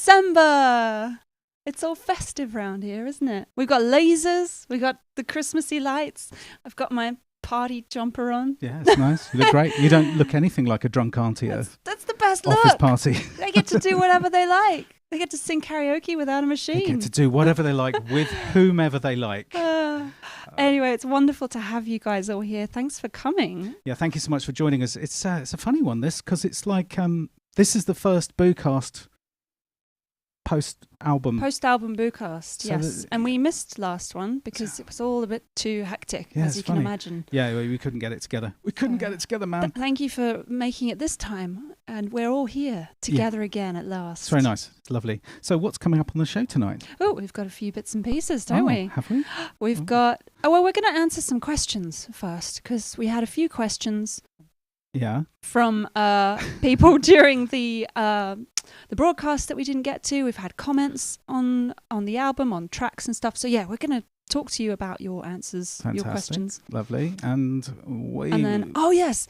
December. It's all festive around here, isn't it? We've got lasers. We've got the Christmassy lights. I've got my party jumper on. Yeah, it's nice. You look great. You don't look anything like a drunk auntie at That's the best office look. party. They get to do whatever they like. They get to sing karaoke without a machine. They get to do whatever they like with whomever they like. Anyway, it's wonderful to have you guys all here. Thanks for coming. Yeah, thank you so much for joining us. It's a funny one, this, because it's like this is the first BOOcast post-album BOOcast, So yes. And we missed last one because it was all a bit too hectic, Yeah, as you can funny. imagine. Yeah, we couldn't get it together. We couldn't get it together, man. Thank you for making it this time. And we're all here together again at last. It's very nice. It's lovely. So what's coming up on the show tonight? Oh, we've got a few bits and pieces, don't we? Have we? We've got... Oh, well, we're going to answer some questions first because we had a few questions Yeah. from people during the broadcast that we didn't get to. We've had comments on the album, on tracks and stuff. So yeah, we're going to talk to you about your answers, Fantastic. your questions. Lovely. And then, oh yes,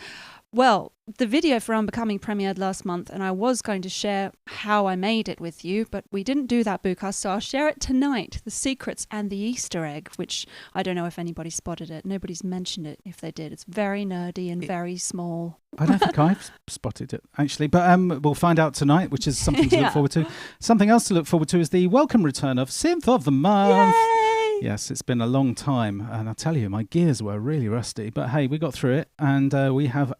well, the video for Unbecoming premiered last month, and I was going to share how I made it with you, but we didn't do that BOOcast, so I'll share it tonight, the secrets and the Easter egg, which I don't know if anybody spotted it. Nobody's mentioned it. If they did, it's very nerdy and very small. I don't think I've spotted it, actually. But we'll find out tonight, which is something to look forward to. Something else to look forward to is the welcome return of Synth of the Month. Yay! Yes, it's been a long time. And I'll tell you, my gears were really rusty. But hey, we got through it. And we have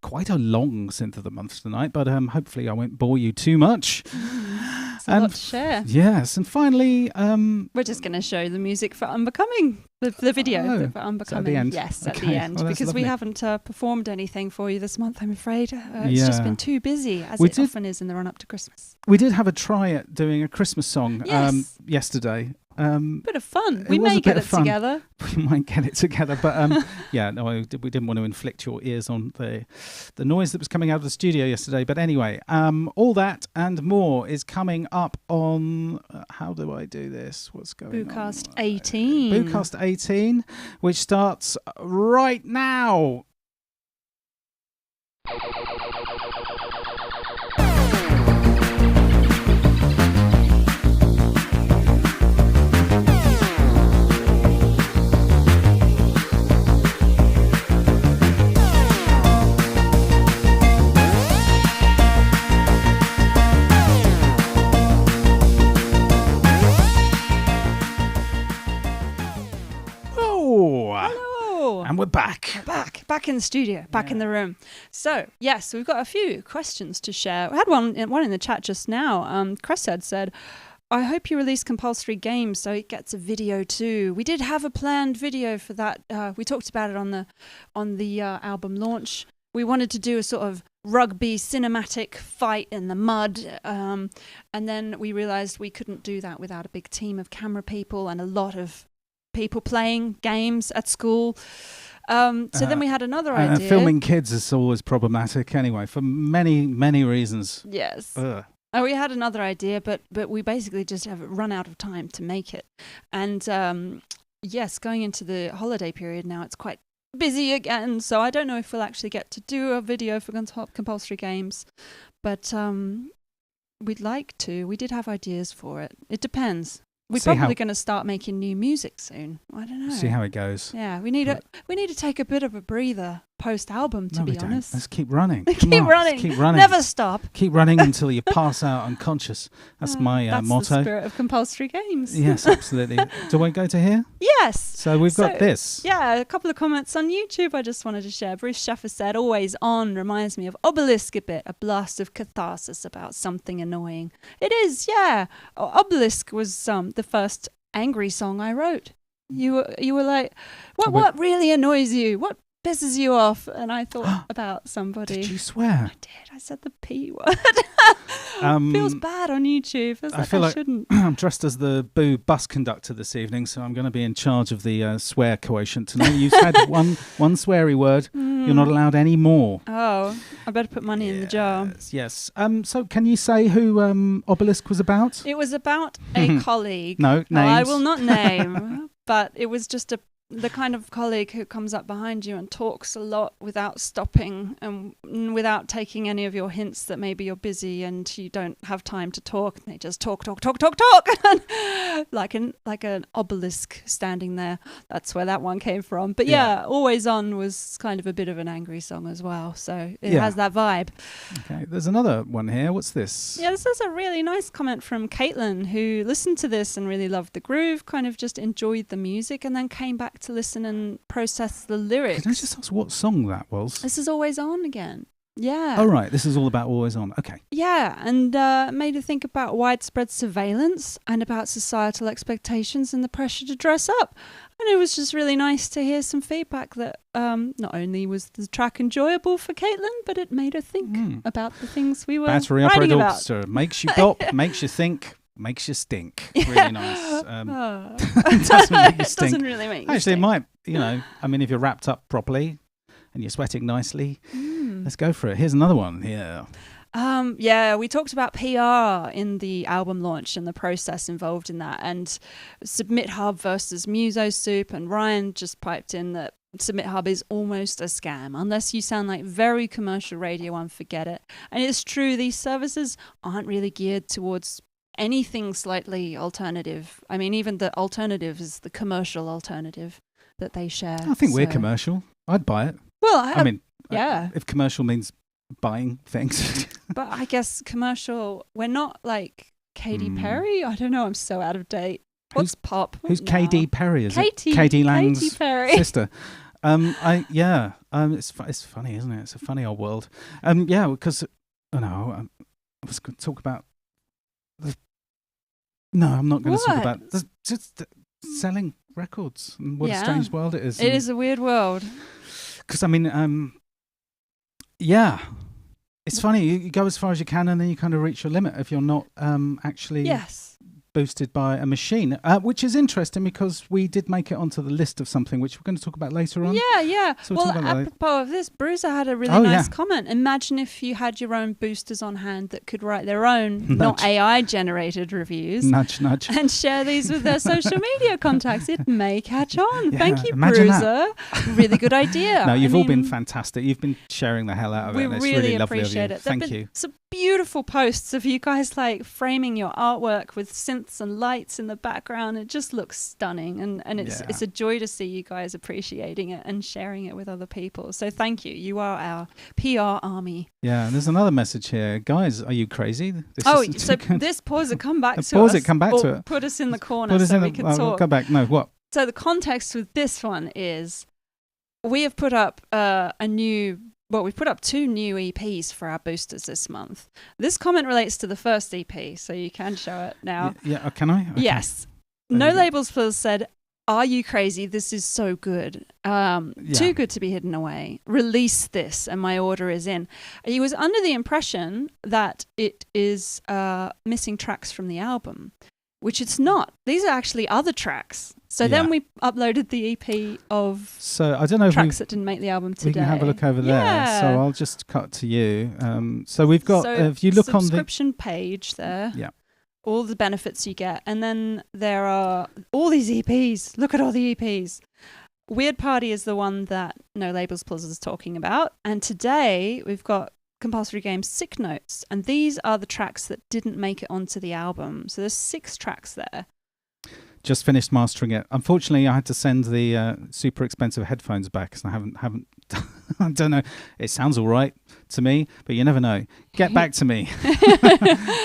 quite a long Synth of the Month tonight. But hopefully I won't bore you too much. It's a lot to share. Yes, and finally... we're just going to show the music for Unbecoming, the video for Unbecoming. At the end? Yes, Okay. at the end, Well, because we lovely. haven't performed anything for you this month, I'm afraid. It's just been too busy, as it often is in the run-up to Christmas. We did have a try at doing a Christmas song yesterday. Bit of fun. It We was may a bit get of it fun. together. We might get it together, but yeah, no, we didn't want to inflict your ears on the noise that was coming out of the studio yesterday. But anyway, all that and more is coming up on. How do I do this? What's going BOOcast on? 18. BOOcast 18, which starts right now. And we're back. Back in the studio, back in the room. So, yes, we've got a few questions to share. We had one in the chat just now. Cresshead said, I hope you release compulsory games so it gets a video too. We did have a planned video for that. We talked about it on the album launch. We wanted to do a sort of rugby cinematic fight in the mud. And then we realized we couldn't do that without a big team of camera people and a lot of people playing games at school. So then we had another idea. Filming kids is always problematic anyway, for many, many reasons. Yes. Ugh. We had another idea, but we basically just have run out of time to make it. And yes, going into the holiday period now, it's quite busy again. So I don't know if we'll actually get to do a video for compulsory games. But we'd like to. We did have ideas for it. It depends. We're probably going to start making new music soon. I don't know. See how it goes. Yeah, we need to take a bit of a breather post-album, to be honest. Let's keep running. Keep running. Keep running. Never stop. Keep running until you pass out unconscious. That's my that's motto. That's the spirit of compulsory games. Yes, absolutely. Do I go to here? Yes. So we've got this. Yeah, a couple of comments on YouTube I just wanted to share. Bruce Schaffer said, always on reminds me of Obelisk a bit, a blast of catharsis about something annoying. It is, yeah. Obelisk was the first angry song I wrote. You were like, what really annoys you? What pisses you off? And I thought about somebody. Did you swear? I did. I said the P word. Feels bad on YouTube. I feel like shouldn't. I'm dressed as the Boo bus conductor this evening, so I'm going to be in charge of the swear quotient tonight. You've had one sweary word. You're not allowed any more. Oh, I better put money in the jar. Yes. So can you say who Obelisk was about? It was about a colleague. No, names. I will not name, but it was just a the kind of colleague who comes up behind you and talks a lot without stopping and without taking any of your hints that maybe you're busy and you don't have time to talk. They just talk, like an obelisk standing there. That's where that one came from. But yeah, Always On was kind of a bit of an angry song as well. So it has that vibe. Okay, there's another one here. What's this? Yeah, this is a really nice comment from Caitlin, who listened to this and really loved the groove, kind of just enjoyed the music, and then came back to listen and process the lyrics. Can I just ask what song that was? This is Always On again. Yeah. Oh, right. This is all about Always On. Okay. Yeah, and made her think about widespread surveillance and about societal expectations and the pressure to dress up. And it was just really nice to hear some feedback that not only was the track enjoyable for Caitlin, but it made her think about the things we were Battery writing operated about. orchestra makes you bop, makes you think, makes you stink. Really nice. It doesn't make you stink. doesn't really make you Actually, stink. it might, I mean, if you're wrapped up properly and you're sweating nicely, let's go for it. Here's another one. Yeah. We talked about PR in the album launch and the process involved in that, and Submit Hub versus Muso Soup, and Ryan just piped in that Submit Hub is almost a scam. Unless you sound like very commercial Radio 1, forget it. And it's true, these services aren't really geared towards anything slightly alternative. I mean, even the alternative is the commercial alternative that they share. I think we're commercial. I'd buy it. Well, I mean, yeah. If commercial means buying things. But I guess commercial, we're not like Katy Perry. I don't know, I'm so out of date. What's pop? Who's No. KD Perry? Is Katy, it Katy Lang's Katy Perry. sister? It's funny, isn't it? It's a funny old world. Because I was going to talk about. No, I'm not going to talk about just selling records and what a strange world it is. It is a weird world. Because I mean, it's funny. You go as far as you can, and then you kind of reach your limit if you're not actually boosted by a machine, which is interesting because we did make it onto the list of something which we're going to talk about later on. Yeah. So well, apropos of this, Bruiser had a really nice comment. Imagine if you had your own boosters on hand that could write their own, not AI-generated reviews. Nudge, nudge. And share these with their social media contacts. It may catch on. Yeah, Thank you, Bruiser. That. Really good idea. No, you've all been fantastic. You've been sharing the hell out of it. And it's really lovely of you. Appreciate it. Thank you. Some beautiful posts of you guys like framing your artwork with synths and lights in the background. It just looks stunning, and it's a joy to see you guys appreciating it and sharing it with other people. So thank you. You are our PR army. Yeah, and there's another message here. Guys, are you crazy? This pause it, come back to us. Pause it, come back to it. Put us in the corner so we can talk. Go back. No, what? So the context with this one is we have put up we've put up 2 new EPs for our boosters this month. This comment relates to the first EP, so you can show it now. Yeah, can I? Okay. Yes. No Labels Plus said, "Are you crazy? This is so good. Too good to be hidden away. Release this, and my order is in." He was under the impression that it is missing tracks from the album, which it's not. These are actually other tracks. So then we uploaded the EP of I don't know tracks that didn't make the album today. We can have a look over there. So I'll just cut to you. So we've got, if you look on the subscription page there, all the benefits you get. And then there are all these EPs. Look at all the EPs. Weird Party is the one that No Labels Plus is talking about. And today we've got Compulsory Games Sick Notes. And these are the tracks that didn't make it onto the album. So there's 6 tracks there. Just finished mastering it. Unfortunately, I had to send the super expensive headphones back because I haven't. I don't know. It sounds all right to me, but you never know. Get back to me.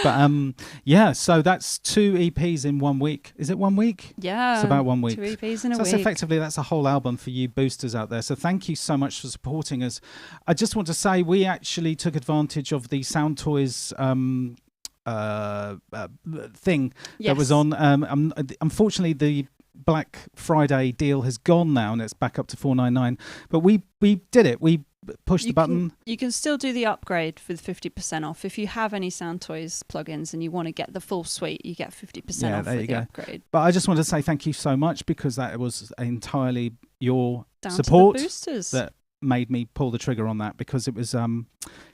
But so that's 2 EPs in 1 week. Is it 1 week? Yeah, it's about 1 week. 2 EPs in a week. So effectively, that's a whole album for you boosters out there. So thank you so much for supporting us. I just want to say we actually took advantage of the Sound Toys thing that was on. Unfortunately, the Black Friday deal has gone now, and it's back up to $4.99. But we did it. We pushed the button. You can still do the upgrade with 50% off. If you have any Sound Toys plugins and you want to get the full suite, you get 50% off with the upgrade. But I just want to say thank you so much because that was entirely your down support to the boosters. that made me pull the trigger on that, because it was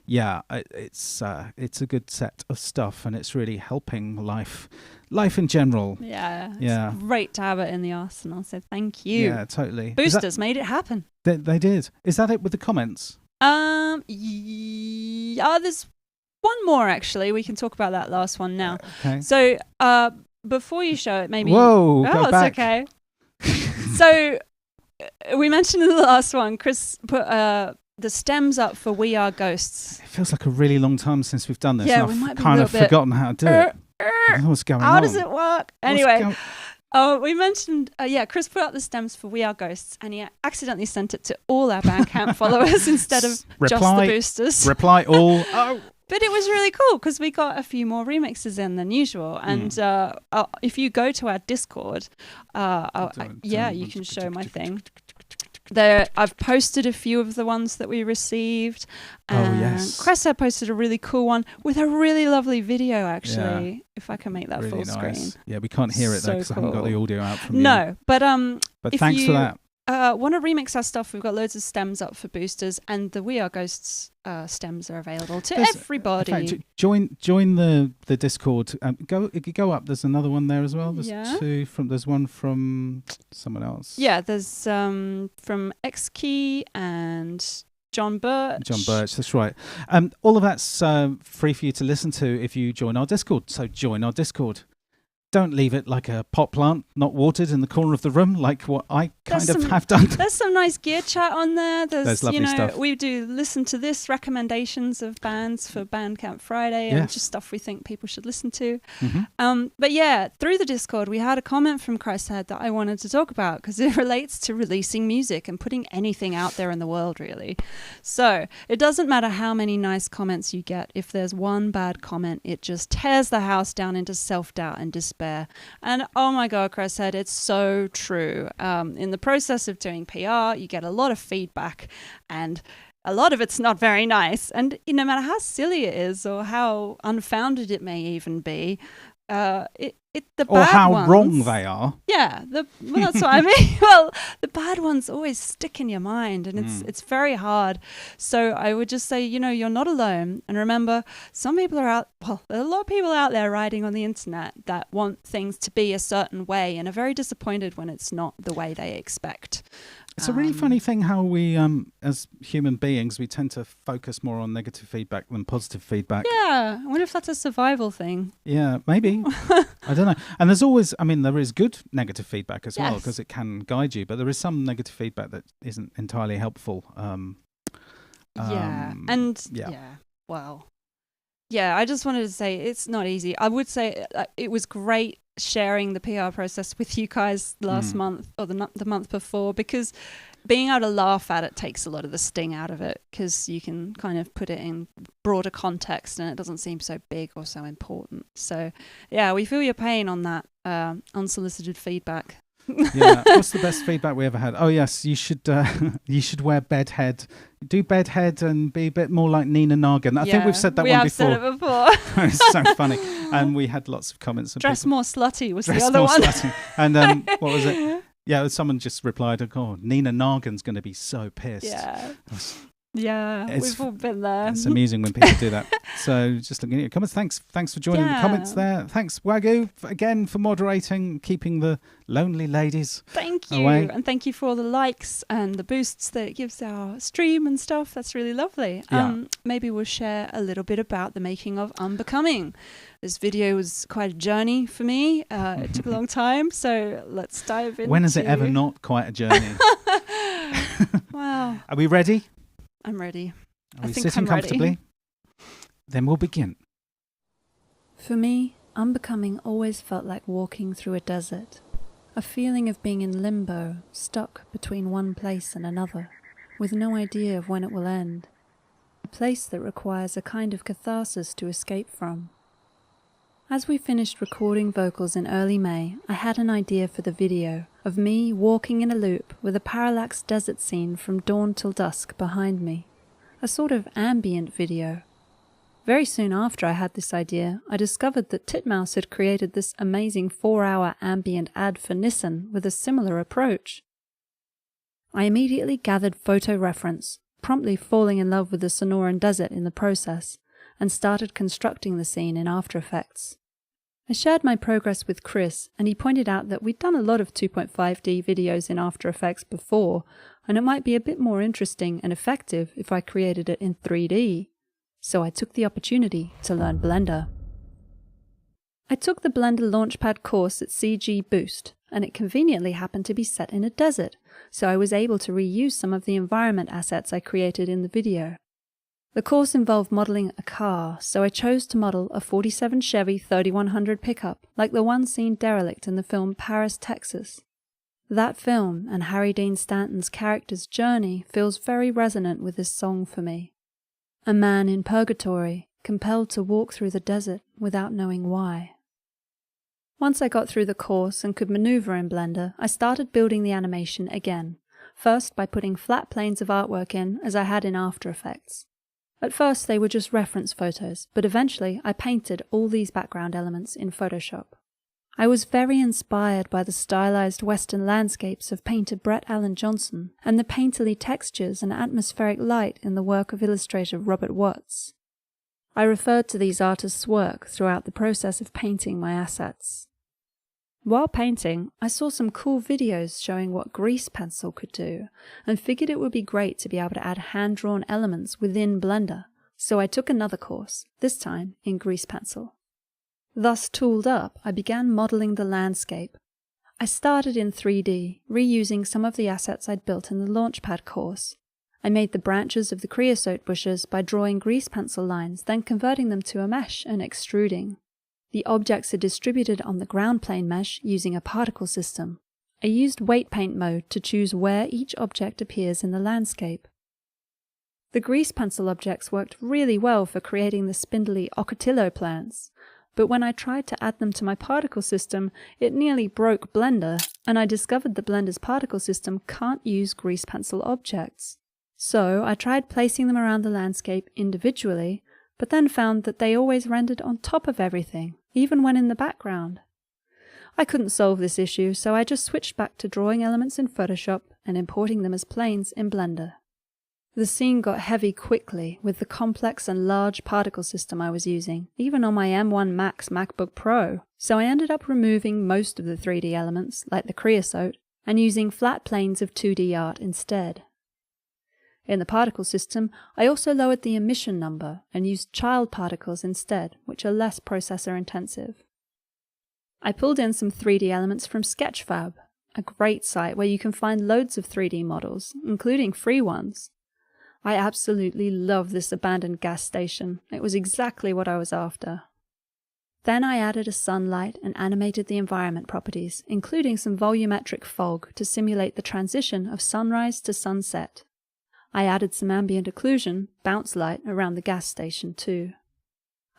it's a good set of stuff, and it's really helping life in general. It's great to have it in the arsenal, so thank you. Yeah, totally. Boosters made it happen. They did. Is that it with the comments? There's one more, actually. We can talk about that last one now. Okay. So before you show it, maybe... Whoa, oh, go it's back. okay. So we mentioned in the last one, Chris put the stems up for We Are Ghosts. It feels like a really long time since we've done this. Yeah, and we I've might be kind a of little bit, forgotten how to do it. What's going on? How does it work? Anyway, we mentioned, Chris put up the stems for We Are Ghosts, and he accidentally sent it to all our Bandcamp followers instead of just the boosters. Reply all. Oh. But it was really cool because we got a few more remixes in than usual. And if you go to our Discord, you can show my thing. There, I've posted a few of the ones that we received. Yes. Cressa posted a really cool one with a really lovely video, actually. Yeah. If I can make that really full nice. Screen. Yeah, we can't hear it though because I haven't got the audio out from you. No, but thanks for that. Want to remix our stuff? We've got loads of stems up for boosters, and the We Are Ghosts stems are available to everybody. In fact, join the Discord. Go up. There's another one there as well. There's there's one from someone else. Yeah, there's from X Key and John Birch. That's right. All of that's free for you to listen to if you join our Discord. So join our Discord. Don't leave it like a pot plant, not watered in the corner of the room, like what I have done. There's some nice gear chat on there. There's lovely stuff. We do listen to this recommendations of bands for Bandcamp Friday and just stuff we think people should listen to. Mm-hmm. But yeah, through the Discord, we had a comment from Christhead that I wanted to talk about because it relates to releasing music and putting anything out there in the world, really. So it doesn't matter how many nice comments you get. If there's one bad comment, it just tears the house down into self-doubt and despair. And oh my God, Chris said it's so true. In the process of doing PR, you get a lot of feedback, and a lot of it's not very nice. And no matter how silly it is or how unfounded it may even be, or how wrong they are. Yeah, that's what I mean. Well, the bad ones always stick in your mind, and it's very hard. So I would just say, you're not alone. And remember, some people are out. Well, there are a lot of people out there writing on the internet that want things to be a certain way and are very disappointed when it's not the way they expect. It's a really funny ththing how we, as human beings, we tend to focus more on negative feedback than positive feedback. Yeah, I wonder if that's a survival thing. Yeah, maybe. I don't know. And there's always, there is good negative feedback as well, because it can guide you, but there is some negative feedback that isn't entirely helpful. I just wanted to say it's not easy. I would say it was great sharing the PR process with you guys last month or the month before, because being able to laugh at it takes a lot of the sting out of it, because you can kind of put it in broader context and it doesn't seem so big or so important. So yeah, we feel your pain on that unsolicited feedback. Yeah, what's the best feedback we ever had? Oh yes, you should wear bedhead, do bedhead, and be a bit more like Nina Nagan. I think we've said that one before. We have said it before. It's so funny, and we had lots of comments. Dress more slutty was the other one. Slutty. And what was it? Yeah, someone just replied, "Oh, Nina Nagan's going to be so pissed." Yeah, we've all been there. It's amusing when people do that. So just looking at your comments. Thanks for joining the comments there. Thanks, Wagyu, again for moderating, keeping the lonely ladies Thank you. away. And thank you for all the likes and the boosts that it gives our stream and stuff. That's really lovely. Maybe we'll share a little bit about the making of Unbecoming. This video was quite a journey for me. It took a long time, so let's dive in. When is it ever not quite a journey? Wow. Are we ready? I'm ready. Are we sitting comfortably? Then we'll begin. For me, Unbecoming always felt like walking through a desert. A feeling of being in limbo, stuck between one place and another, with no idea of when it will end. A place that requires a kind of catharsis to escape from. As we finished recording vocals in early May, I had an idea for the video of me walking in a loop with a parallax desert scene from dawn till dusk behind me. A sort of ambient video. Very soon after I had this idea, I discovered that Titmouse had created this amazing 4-hour ambient ad for Nissan with a similar approach. I immediately gathered photo reference, promptly falling in love with the Sonoran Desert in the process, and started constructing the scene in After Effects. I shared my progress with Chris, and he pointed out that we'd done a lot of 2.5D videos in After Effects before, and it might be a bit more interesting and effective if I created it in 3D. So I took the opportunity to learn Blender. I took the Blender Launchpad course at CG Boost, and it conveniently happened to be set in a desert, so I was able to reuse some of the environment assets I created in the video. The course involved modeling a car, so I chose to model a 47 Chevy 3100 pickup, like the one seen derelict in the film Paris, Texas. That film and Harry Dean Stanton's character's journey feels very resonant with this song for me. A man in purgatory, compelled to walk through the desert without knowing why. Once I got through the course and could maneuver in Blender, I started building the animation again, first by putting flat planes of artwork in as I had in After Effects. At first they were just reference photos, but eventually I painted all these background elements in Photoshop. I was very inspired by the stylized western landscapes of painter Brett Allen Johnson and the painterly textures and atmospheric light in the work of illustrator Robert Watts. I referred to these artists' work throughout the process of painting my assets. While painting, I saw some cool videos showing what grease pencil could do, and figured it would be great to be able to add hand-drawn elements within Blender, so I took another course, this time in grease pencil. Thus tooled up, I began modeling the landscape. I started in 3D, reusing some of the assets I'd built in the Launchpad course. I made the branches of the creosote bushes by drawing grease pencil lines, then converting them to a mesh and extruding. The objects are distributed on the ground plane mesh using a particle system. I used weight paint mode to choose where each object appears in the landscape. The grease pencil objects worked really well for creating the spindly ocotillo plants, but when I tried to add them to my particle system, it nearly broke Blender, and I discovered that Blender's particle system can't use grease pencil objects. So I tried placing them around the landscape individually, but then found that they always rendered on top of everything, even when in the background. I couldn't solve this issue, so I just switched back to drawing elements in Photoshop and importing them as planes in Blender. The scene got heavy quickly with the complex and large particle system I was using, even on my M1 Max MacBook Pro, so I ended up removing most of the 3D elements, like the creosote, and using flat planes of 2D art instead. In the particle system, I also lowered the emission number and used child particles instead, which are less processor intensive. I pulled in some 3D elements from Sketchfab, a great site where you can find loads of 3D models, including free ones. I absolutely love this abandoned gas station. It was exactly what I was after. Then I added a sunlight and animated the environment properties, including some volumetric fog to simulate the transition of sunrise to sunset. I added some ambient occlusion, bounce light, around the gas station too.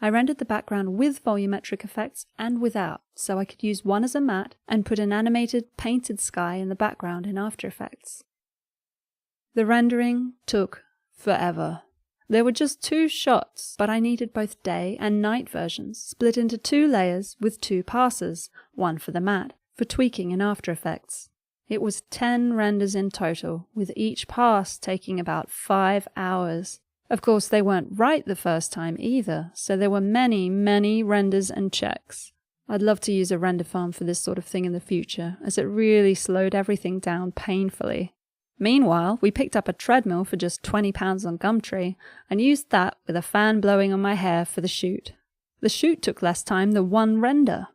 I rendered the background with volumetric effects and without, so I could use one as a matte and put an animated, painted sky in the background in After Effects. The rendering took forever. There were just 2 shots, but I needed both day and night versions, split into 2 layers with 2 passes, one for the matte, for tweaking in After Effects. It was 10 renders in total, with each pass taking about 5 hours. Of course, they weren't right the first time either, so there were many, many renders and checks. I'd love to use a render farm for this sort of thing in the future, as it really slowed everything down painfully. Meanwhile, we picked up a treadmill for just £20 on Gumtree, and used that with a fan blowing on my hair for the shoot. The shoot took less time than one render.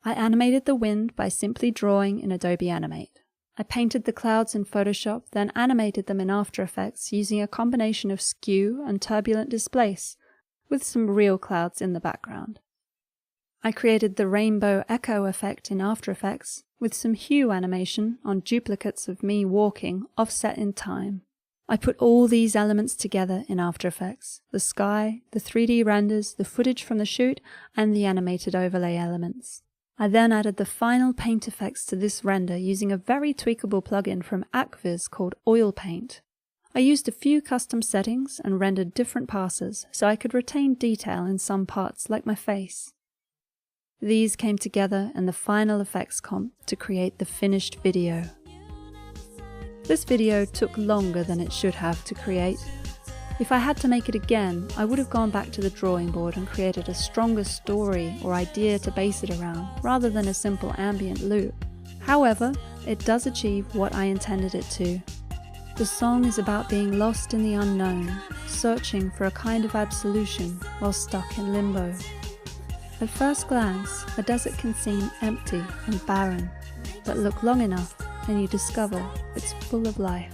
I animated the wind by simply drawing in Adobe Animate. I painted the clouds in Photoshop, then animated them in After Effects using a combination of skew and turbulent displace, with some real clouds in the background. I created the rainbow echo effect in After Effects, with some hue animation on duplicates of me walking offset in time. I put all these elements together in After Effects: the sky, the 3D renders, the footage from the shoot, and the animated overlay elements. I then added the final paint effects to this render using a very tweakable plugin from Acviz called Oil Paint. I used a few custom settings and rendered different passes so I could retain detail in some parts like my face. These came together in the final effects comp to create the finished video. This video took longer than it should have to create. If I had to make it again, I would have gone back to the drawing board and created a stronger story or idea to base it around, rather than a simple ambient loop. However, it does achieve what I intended it to. The song is about being lost in the unknown, searching for a kind of absolution while stuck in limbo. At first glance, a desert can seem empty and barren, but look long enough and you discover it's full of life.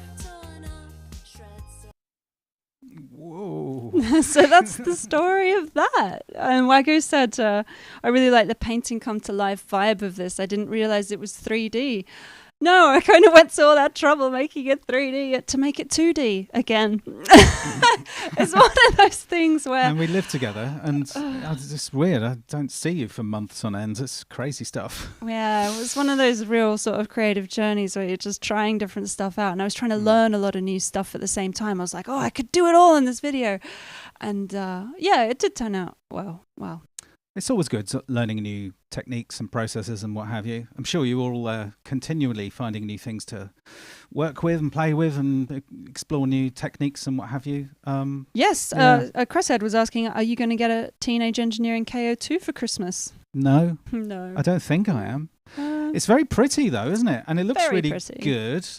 Whoa. So that's the story of that. And Wagyu said, I really like the painting come to life vibe of this. I didn't realize it was 3D. No, I kind of went to all that trouble making it 3D to make it 2D again. It's one of those things where... And we live together, and it's just weird. I don't see you for months on end. It's crazy stuff. Yeah, it was one of those real sort of creative journeys where you're just trying different stuff out. And I was trying to learn a lot of new stuff at the same time. I was like, I could do it all in this video. And it did turn out well. It's always good learning new techniques and processes and what have you. I'm sure you're all continually finding new things to work with and play with and explore new techniques and what have you. Yes, Cresshead was asking, are you going to get a Teenage Engineering KO2 for Christmas? No. No. I don't think I am. It's very pretty though, isn't it? And it looks really pretty. Good.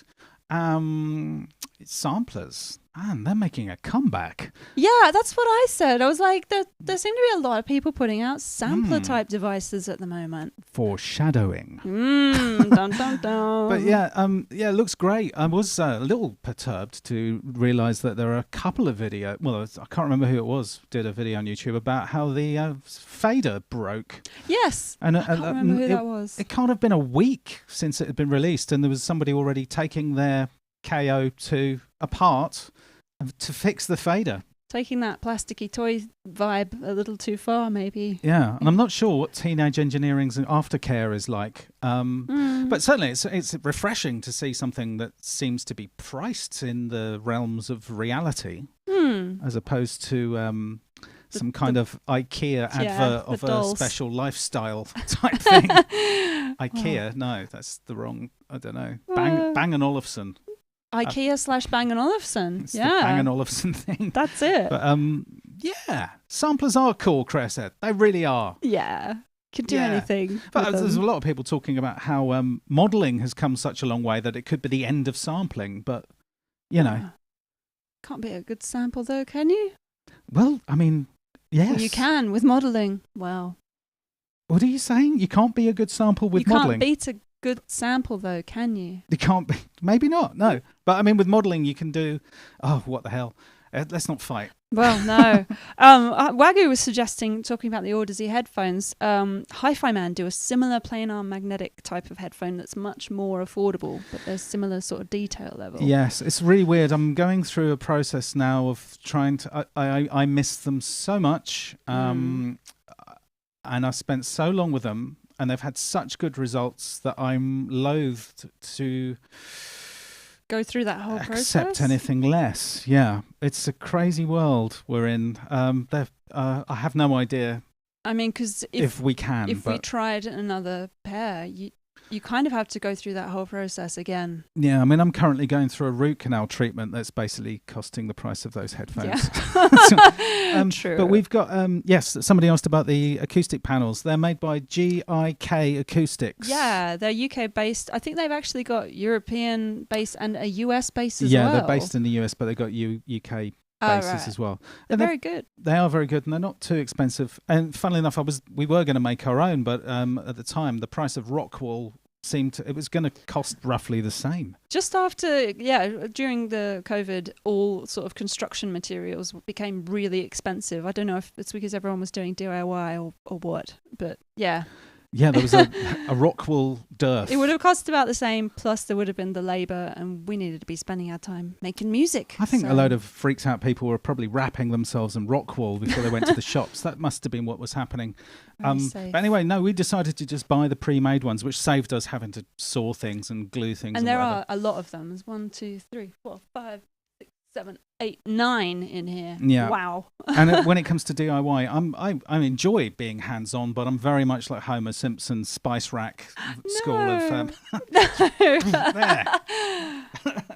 Samplers. Man, they're making a comeback. Yeah, that's what I said. I was like, there seem to be a lot of people putting out sampler-type devices at the moment. Foreshadowing. Dun, dun, dun. But it looks great. I was a little perturbed to realise that there are a couple of videos. Well, I can't remember who it was. Did a video on YouTube about how the fader broke. Yes, and I can't remember who that was. It can't have been a week since it had been released, and there was somebody already taking their KO2 apart to fix the fader. Taking that plasticky toy vibe a little too far, maybe. Yeah, and I'm not sure what Teenage Engineering's aftercare is like, but certainly it's refreshing to see something that seems to be priced in the realms of reality, as opposed to some kind of IKEA advert of a special lifestyle type thing. IKEA, no, that's the wrong, I don't know. Bang & Olufsen. IKEA / Bang & Olufsen. It's the Bang & Olufsen thing. That's it. But samplers are cool, Chris said. They really are. Yeah. Could do anything. But there's a lot of people talking about how modelling has come such a long way that it could be the end of sampling. But, know. Can't be a good sample though, can you? Well, I mean, yes. Well, you can with modelling. Well. What are you saying? You can't be a good sample with modelling? You can't beat a good sample though, can you? You can't be. Maybe not, no. But I mean, with modelling you can do, what the hell. Let's not fight. Well, no. Wagyu was talking about the Audeze headphones. Hi-Fi Man do a similar planar magnetic type of headphone that's much more affordable, but there's similar sort of detail level. Yes, it's really weird. I'm going through a process now of trying to... I miss them so much, and I spent so long with them, and they've had such good results that I'm loath to... go through that whole process? Accept anything less. Yeah, it's a crazy world we're in. I have no idea. I mean, because if we tried another pair, you kind of have to go through that whole process again. Yeah, I mean, I'm currently going through a root canal treatment that's basically costing the price of those headphones. Yeah. True. But we've got, somebody asked about the acoustic panels. They're made by GIK Acoustics. Yeah, they're UK-based. I think they've actually got European-based and a US-based as well. Yeah, they're based in the US, but they've got UK bases as well. They're very good. They are very good, and they're not too expensive. And funnily enough, we were going to make our own, but at the time, the price of Rockwool it was going to cost roughly the same. Just after, during the COVID, all sort of construction materials became really expensive. I don't know if it's because everyone was doing DIY or what, but yeah. Yeah, there was a Rockwool dearth. It would have cost about the same, plus there would have been the labour, and we needed to be spending our time making music. I think a load of freaked out people were probably wrapping themselves in Rockwool before they went to the shops. That must have been what was happening. But anyway, no, we decided to just buy the pre-made ones, which saved us having to saw things and glue things. And there are a lot of them. There's 1, 2, 3, 4, 5, 6, 7, 8, 9 in here. Yeah. Wow. And when it comes to DIY, I enjoy being hands-on, but I'm very much like Homer Simpson's Spice Rack school of... there.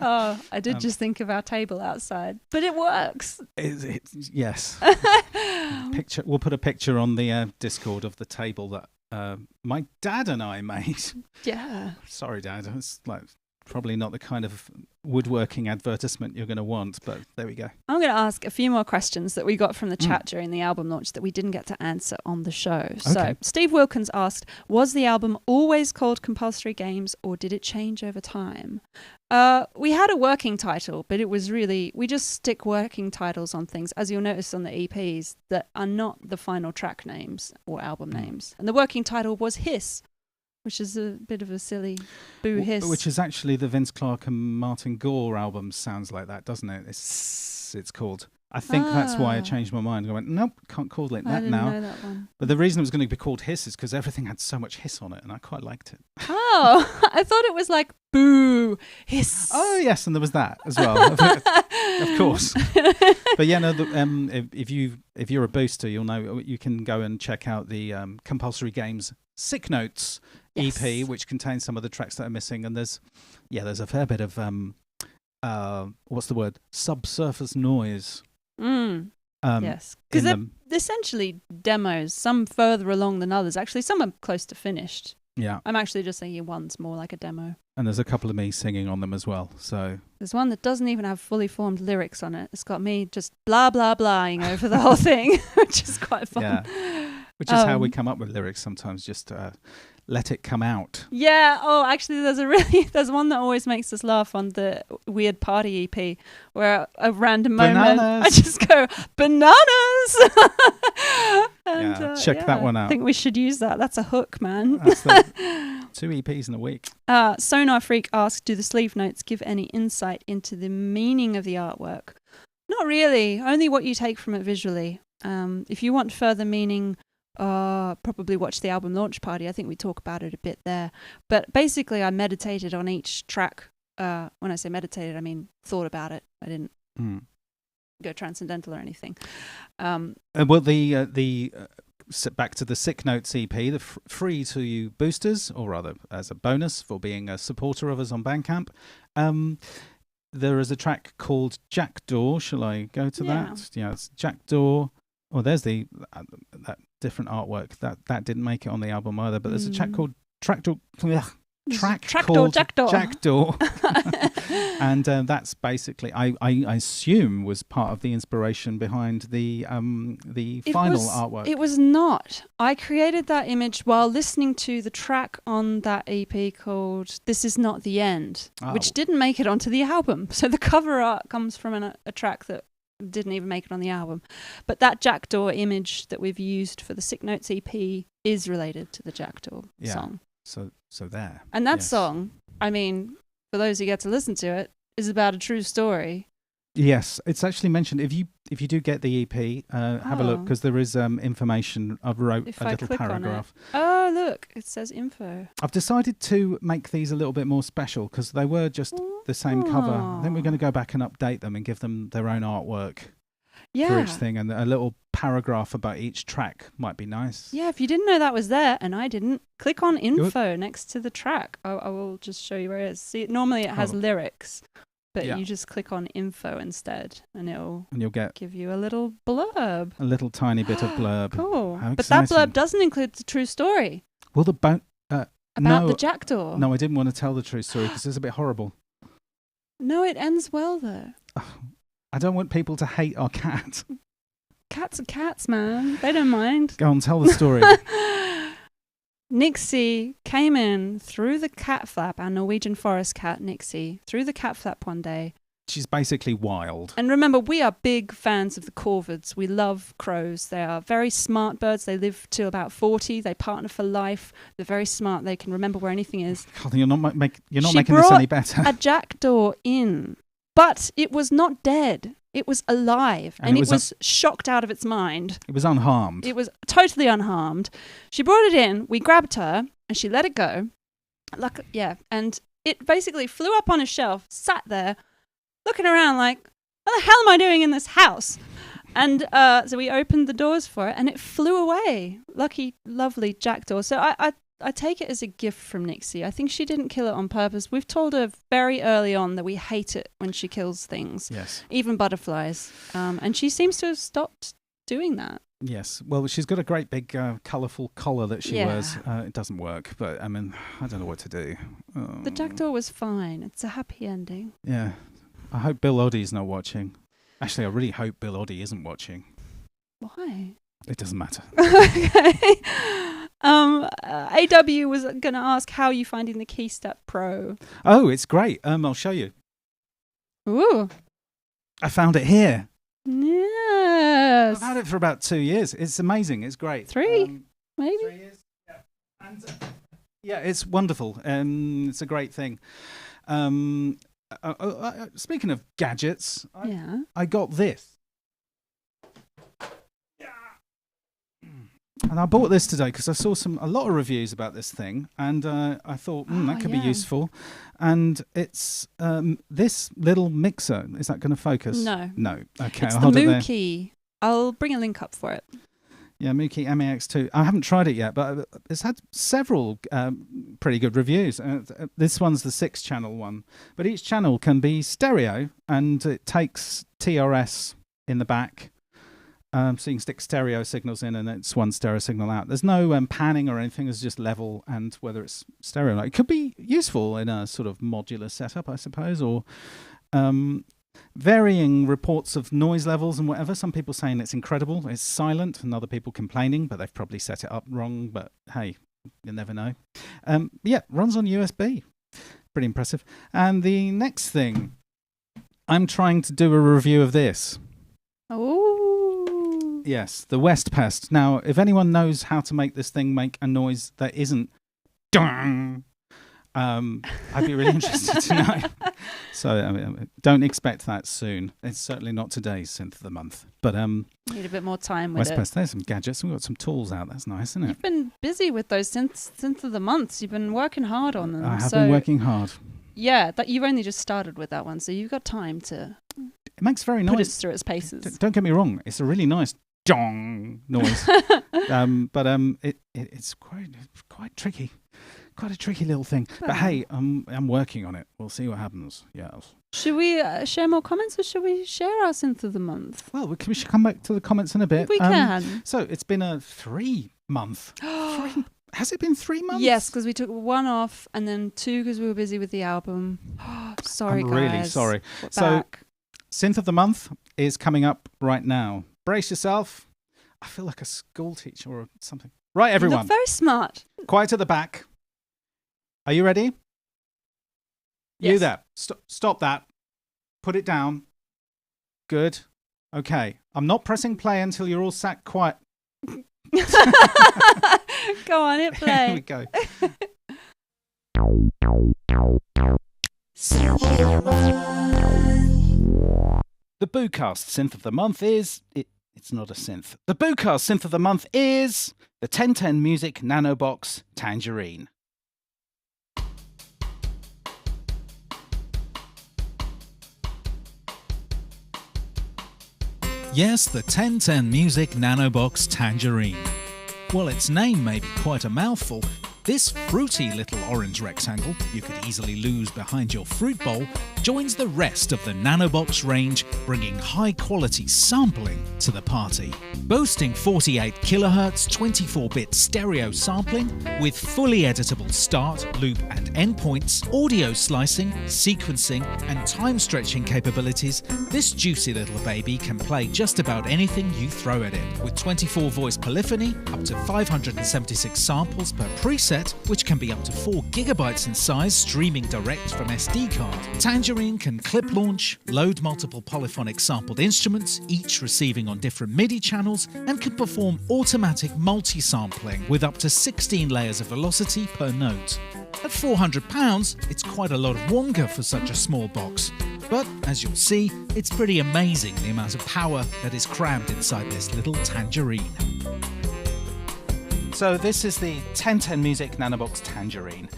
Oh, I did just think of our table outside, but it works. Yes. We'll put a picture on the Discord of the table that my dad and I made. Yeah. Sorry, Dad. It's like probably not the kind of woodworking advertisement you're going to want, but there we go. I'm going to ask a few more questions that we got from the chat during the album launch that we didn't get to answer on the show. Okay. So Steve Wilkins asked, was the album always called Compulsory Games or did it change over time? We had a working title, but it was really, we just stick working titles on things, as you'll notice on the EPs, that are not the final track names or album names. And the working title was Hiss, which is a bit of a silly boo hiss. Which is actually the Vince Clarke and Martin Gore album sounds like that, doesn't it? It's called. I think that's why I changed my mind. I went, nope, can't call it that now. I didn't know that one. But the reason it was going to be called Hiss is because everything had so much hiss on it, and I quite liked it. Oh, I thought it was like boo, hiss. Oh, yes, and there was that as well. Of course. But yeah, no, if you're a booster, you'll know you can go and check out the Compulsory Games Sick Notes EP, which contains some of the tracks that are missing, and there's a fair bit of what's the word? Subsurface noise. Yes, because they're essentially demos, some further along than others. Actually, some are close to finished. Yeah. I'm actually just thinking one's more like a demo. And there's a couple of me singing on them as well. So there's one that doesn't even have fully formed lyrics on it. It's got me just blah, blah, blahing over the whole thing, which is quite fun. Yeah. Which is how we come up with lyrics sometimes, just let it come out. Yeah. Oh, actually, there's one that always makes us laugh on the Weird Party EP, where at a random moment I just go, bananas! And, check that one out. I think we should use that. That's a hook, man. That's the 2 EPs in a week. Sonar Freak asked, do the sleeve notes give any insight into the meaning of the artwork? Not really. Only what you take from it visually. If you want further meaning, probably watch the album launch party. I think we talk about it a bit there. But basically, I meditated on each track. When I say meditated, I mean thought about it. I didn't go transcendental or anything. Well, the back to the Sick Notes EP, the free to you boosters, or rather as a bonus for being a supporter of us on Bandcamp. There is a track called Jackdaw. Shall I go to that? Yeah, it's Jackdaw. Oh, there's that different artwork that didn't make it on the album either. But there's a track called Jackdaw, and that's basically I assume was part of the inspiration behind the final artwork. It was not. I created that image while listening to the track on that EP called "This Is Not the End," which didn't make it onto the album. So the cover art comes from a track that didn't even make it on the album. But that Jackdaw image that we've used for the Sick Notes EP is related to the Jackdaw song. So there. And that song, I mean, for those who get to listen to it, is about a true story. Yes, it's actually mentioned. If you do get the EP, have a look, because there is information. I've wrote a little paragraph. Oh, look, it says info. I've decided to make these a little bit more special because they were just the same cover. I think we're going to go back and update them and give them their own artwork for each thing, and a little paragraph about each track might be nice. Yeah, if you didn't know that was there, and I didn't, click on info next to the track. I will just show you where it is. See, normally it has lyrics. But you just click on info instead, and you'll give you a little blurb. A little tiny bit of blurb. Cool. But that blurb doesn't include the true story. Well, about the Jackdaw. No, I didn't want to tell the true story because it's a bit horrible. No, it ends well, though. I don't want people to hate our cat. Cats are cats, man. They don't mind. Go on, tell the story. Nixie came in through the cat flap, our Norwegian forest cat, Nixie, through the cat flap one day. She's basically wild. And remember, we are big fans of the corvids. We love crows. They are very smart birds. They live to about 40. They partner for life. They're very smart. They can remember where anything is. God, you're not making this any better. A jackdaw in, but it was not dead. It was alive, and it was shocked out of its mind. It was unharmed. It was totally unharmed. She brought it in, we grabbed her, and she let it go. And it basically flew up on a shelf, sat there, looking around like, what the hell am I doing in this house? And so we opened the doors for it, and it flew away. Lucky, lovely jackdaw. So I take it as a gift from Nixie. I think she didn't kill it on purpose. We've told her very early on that we hate it when she kills things, Yes. even butterflies. And she seems to have stopped doing that. Yes. Well, she's got a great big colourful collar that she wears. It doesn't work, but I mean, I don't know what to do. The jackdaw was fine. It's a happy ending. Yeah. I hope Bill Oddie's not watching. Actually, I really hope Bill Oddie isn't watching. Why? It doesn't matter. Okay. AW was going to ask how are you finding the Keystep Pro? Oh, it's great. I'll show you. Ooh. I found it here. Yes. I've had it for about 2 years. It's amazing. It's great. Maybe. 3 years. Yeah. And yeah, it's wonderful. It's a great thing. Speaking of gadgets, I got this. And I bought this today because I saw a lot of reviews about this thing, and I thought that could be useful. And it's this little mixer. Is that going to focus? No. No. Okay, it's I'll the hold it there. Moukey. I'll bring a link up for it. Yeah, Moukey MAX2. I haven't tried it yet, but it's had several pretty good reviews. This one's the 6-channel one, but each channel can be stereo, and it takes TRS in the back. So you can stick stereo signals in, and it's one stereo signal out. There's no panning or anything. It's just level, and whether it's stereo or not. It could be useful in a sort of modular setup, I suppose, or varying reports of noise levels and whatever. Some people saying it's incredible, it's silent, and other people complaining, but they've probably set it up wrong. But hey, you never know. Yeah, runs on USB. Pretty impressive. And the next thing, I'm trying to do a review of this. Oh. Yes, the West Pest. Now, if anyone knows how to make this thing make a noise that isn't dong, I'd be really interested to know. So don't expect that soon. It's certainly not today's Synth of the Month. But need a bit more time with West it. Pest, there's some gadgets. We've got some tools out. That's nice, isn't it? You've been busy with those synth of the months. You've been working hard on them. I have been working hard. Yeah, that you've only just started with that one, so you've got time to It makes very put nice. us through its paces. Don't get me wrong. It's a really nice dong noise. But it's quite tricky. Quite a tricky little thing. But hey, I'm working on it. We'll see what happens. Yeah. Should we share more comments, or should we share our Synth of the Month? Well, we should come back to the comments in a bit. We can. So it's been a 3-month. Has it been 3 months? Yes, because we took 1 off, and then 2 because we were busy with the album. Sorry, I'm guys. really sorry. We're So back. Synth of the Month is coming up right now. Brace yourself. I feel like a school teacher or something. Right, You everyone. look very smart. Quiet at the back. Are you ready? Yes. You there. Stop that. Put it down. Good. Okay. I'm not pressing play until you're all sat quiet. Go on, hit play. Here we go. The BOOcast Synth of the Month is... It's not a synth. The BOOcast Synth of the Month is... the 1010 Music nanobox Tangerine. Yes, the 1010 Music nanobox Tangerine. While its name may be quite a mouthful, this fruity little orange rectangle you could easily lose behind your fruit bowl joins the rest of the nanobox range, bringing high-quality sampling to the party. Boasting 48 kHz 24-bit stereo sampling with fully editable start, loop and endpoints, audio slicing, sequencing and time-stretching capabilities, this juicy little baby can play just about anything you throw at it. With 24-voice polyphony, up to 576 samples per preset, which can be up to 4 GB in size, streaming direct from SD card. Tangerine can clip launch, load multiple polyphonic sampled instruments, each receiving on different MIDI channels, and can perform automatic multi-sampling with up to 16 layers of velocity per note. At £400, it's quite a lot of wonga for such a small box. But, as you'll see, it's pretty amazing the amount of power that is crammed inside this little Tangerine. So this is the 1010 Music nanobox Tangerine.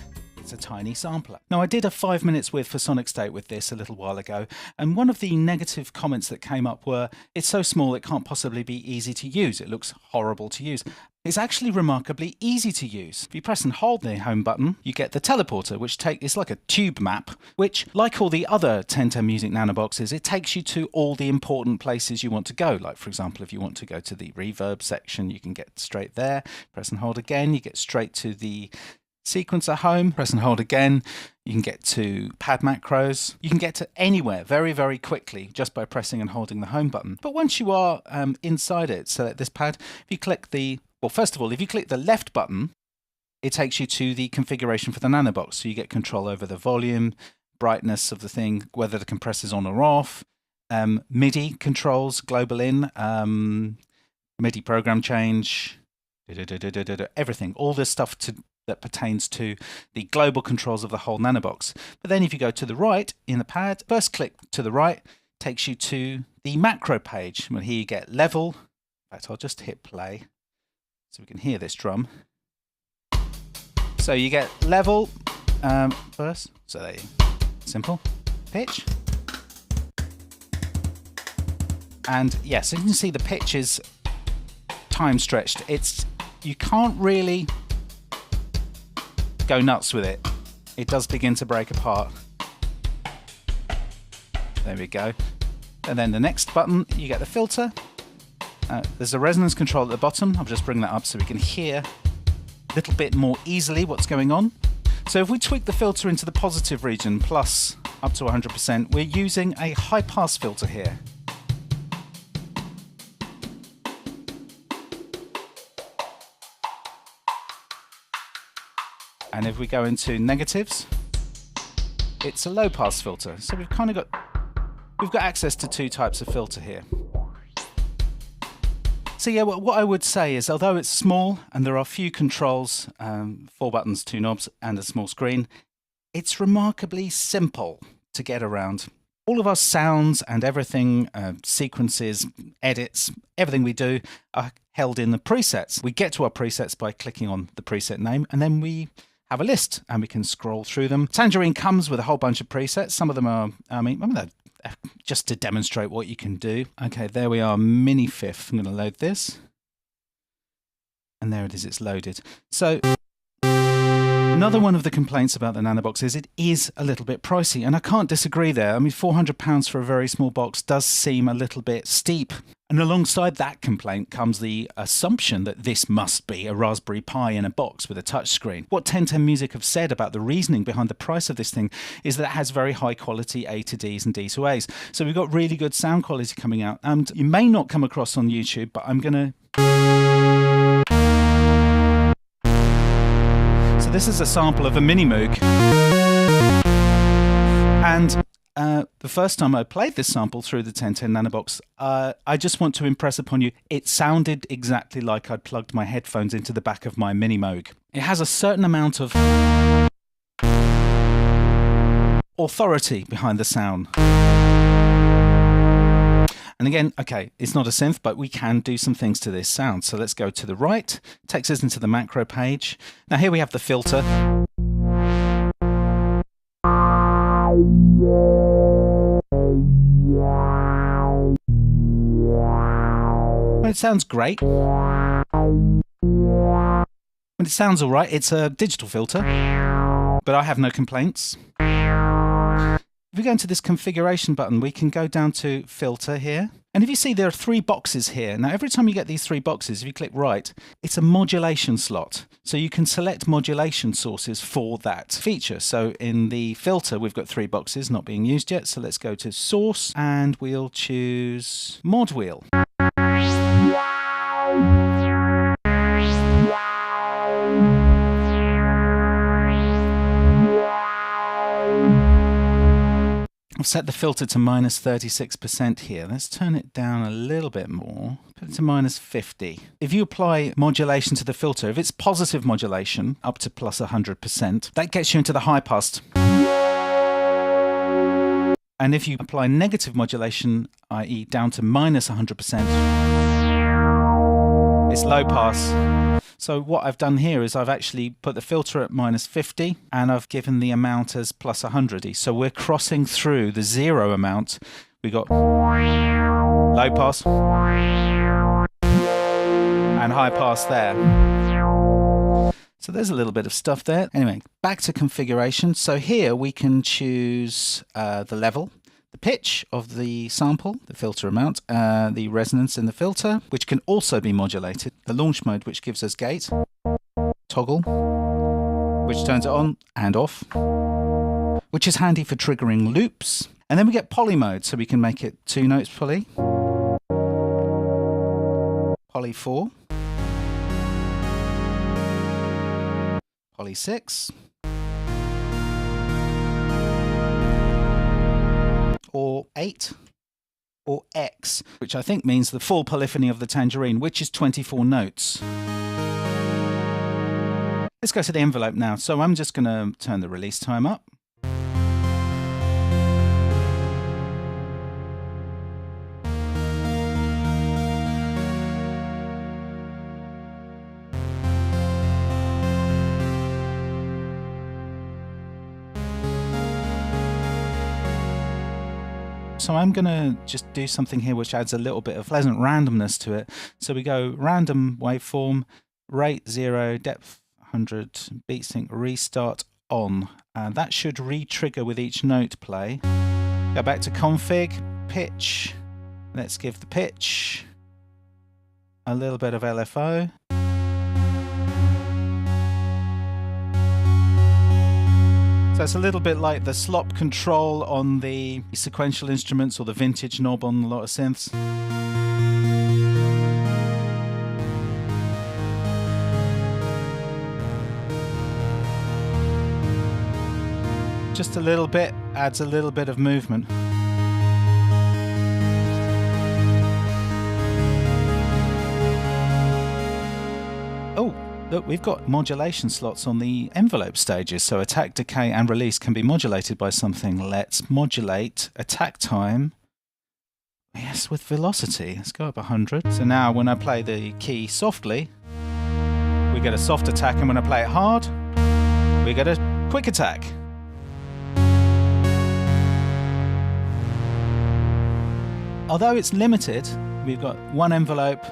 It's a tiny sampler. Now, I did a 5 minutes with for Sonic State with this a little while ago, and one of the negative comments that came up were, it's so small it can't possibly be easy to use. It looks horrible to use. It's actually remarkably easy to use. If you press and hold the home button, you get the teleporter, which it's like a tube map, which, like all the other 1010 Music Nano boxes, it takes you to all the important places you want to go. Like, for example, if you want to go to the reverb section, you can get straight there. Press and hold again, you get straight to the sequencer home. Press and hold again, you can get to pad macros. You can get to anywhere very, very quickly just by pressing and holding the home button. But once you are inside it, select this pad. If you click first of all, if you click the left button, it takes you to the configuration for the Nanobox. So you get control over the volume, brightness of the thing, whether the compressor's on or off, MIDI controls, global in, MIDI program change, everything, all this stuff that pertains to the global controls of the whole Nanobox. But then if you go to the right in the pad, first click to the right takes you to the macro page. Well, here you get level. In fact, I'll just hit play so we can hear this drum. So you get level first. So there you go. Simple. Pitch. And yes, you can see the pitch is time stretched. You can't really go nuts with it. It does begin to break apart. There we go. And then the next button, you get the filter. There's a resonance control at the bottom. I'll just bring that up so we can hear a little bit more easily what's going on. So if we tweak the filter into the positive region, plus up to 100%, we're using a high pass filter here. And if we go into negatives, it's a low pass filter. So we've got access to two types of filter here. So yeah, what I would say is, although it's small and there are few controls, 4 buttons, 2 knobs and a small screen, it's remarkably simple to get around. All of our sounds and everything, sequences, edits, everything we do are held in the presets. We get to our presets by clicking on the preset name, and then we have a list and we can scroll through them. Tangerine comes with a whole bunch of presets. Some of them are, just to demonstrate what you can do. Okay, there we are, mini fifth. I'm going to load this. And there it is, it's loaded. So another one of the complaints about the Nanobox is it is a little bit pricey, and I can't disagree there. I mean, £400 for a very small box does seem a little bit steep. And alongside that complaint comes the assumption that this must be a Raspberry Pi in a box with a touchscreen. What 1010 Music have said about the reasoning behind the price of this thing is that it has very high quality A to Ds and D to As. So we've got really good sound quality coming out. And you may not come across on YouTube, but I'm going to... So this is a sample of a mini Moog. And the first time I played this sample through the 1010 Nanobox, I just want to impress upon you, it sounded exactly like I'd plugged my headphones into the back of my mini Moog. It has a certain amount of authority behind the sound. And again, okay, it's not a synth, but we can do some things to this sound. So let's go to the right, takes us into the macro page. Now here we have the filter. It sounds great. When it sounds all right, it's a digital filter, but I have no complaints. If we go into this configuration button, we can go down to filter here. And if you see, there are 3 boxes here. Now, every time you get these 3 boxes, if you click right, it's a modulation slot. So you can select modulation sources for that feature. So in the filter, we've got 3 boxes not being used yet. So let's go to source and we'll choose mod wheel. I've set the filter to minus 36% here. Let's turn it down a little bit more. Put it to minus 50. If you apply modulation to the filter, if it's positive modulation, up to plus 100%, that gets you into the high pass. And if you apply negative modulation, i.e. down to minus 100%, it's low pass. So what I've done here is I've actually put the filter at -50 and I've given the amount as +100. So we're crossing through the 0 amount. We got low pass and high pass there. So there's a little bit of stuff there. Anyway, back to configuration. So here we can choose the level, the pitch of the sample, the filter amount, the resonance in the filter, which can also be modulated, the launch mode, which gives us gate, toggle, which turns it on and off, which is handy for triggering loops. And then we get poly mode, so we can make it 2 notes poly, poly 4, poly 6, or 8, or X, which I think means the full polyphony of the Tangerine, which is 24 notes. Let's go to the envelope now. So I'm just going to turn the release time up. So I'm going to just do something here which adds a little bit of pleasant randomness to it. So we go random waveform, rate 0, depth 100, beat sync, restart on. And that should re-trigger with each note play. Go back to config, pitch. Let's give the pitch a little bit of LFO. So it's a little bit like the slop control on the sequential instruments or the vintage knob on a lot of synths. Just a little bit adds a little bit of movement. Oh, look, we've got modulation slots on the envelope stages, so attack, decay and release can be modulated by something. Let's modulate attack time, yes, with velocity. Let's go up 100. So now when I play the key softly, we get a soft attack, and when I play it hard, we get a quick attack. Although it's limited, we've got one envelope,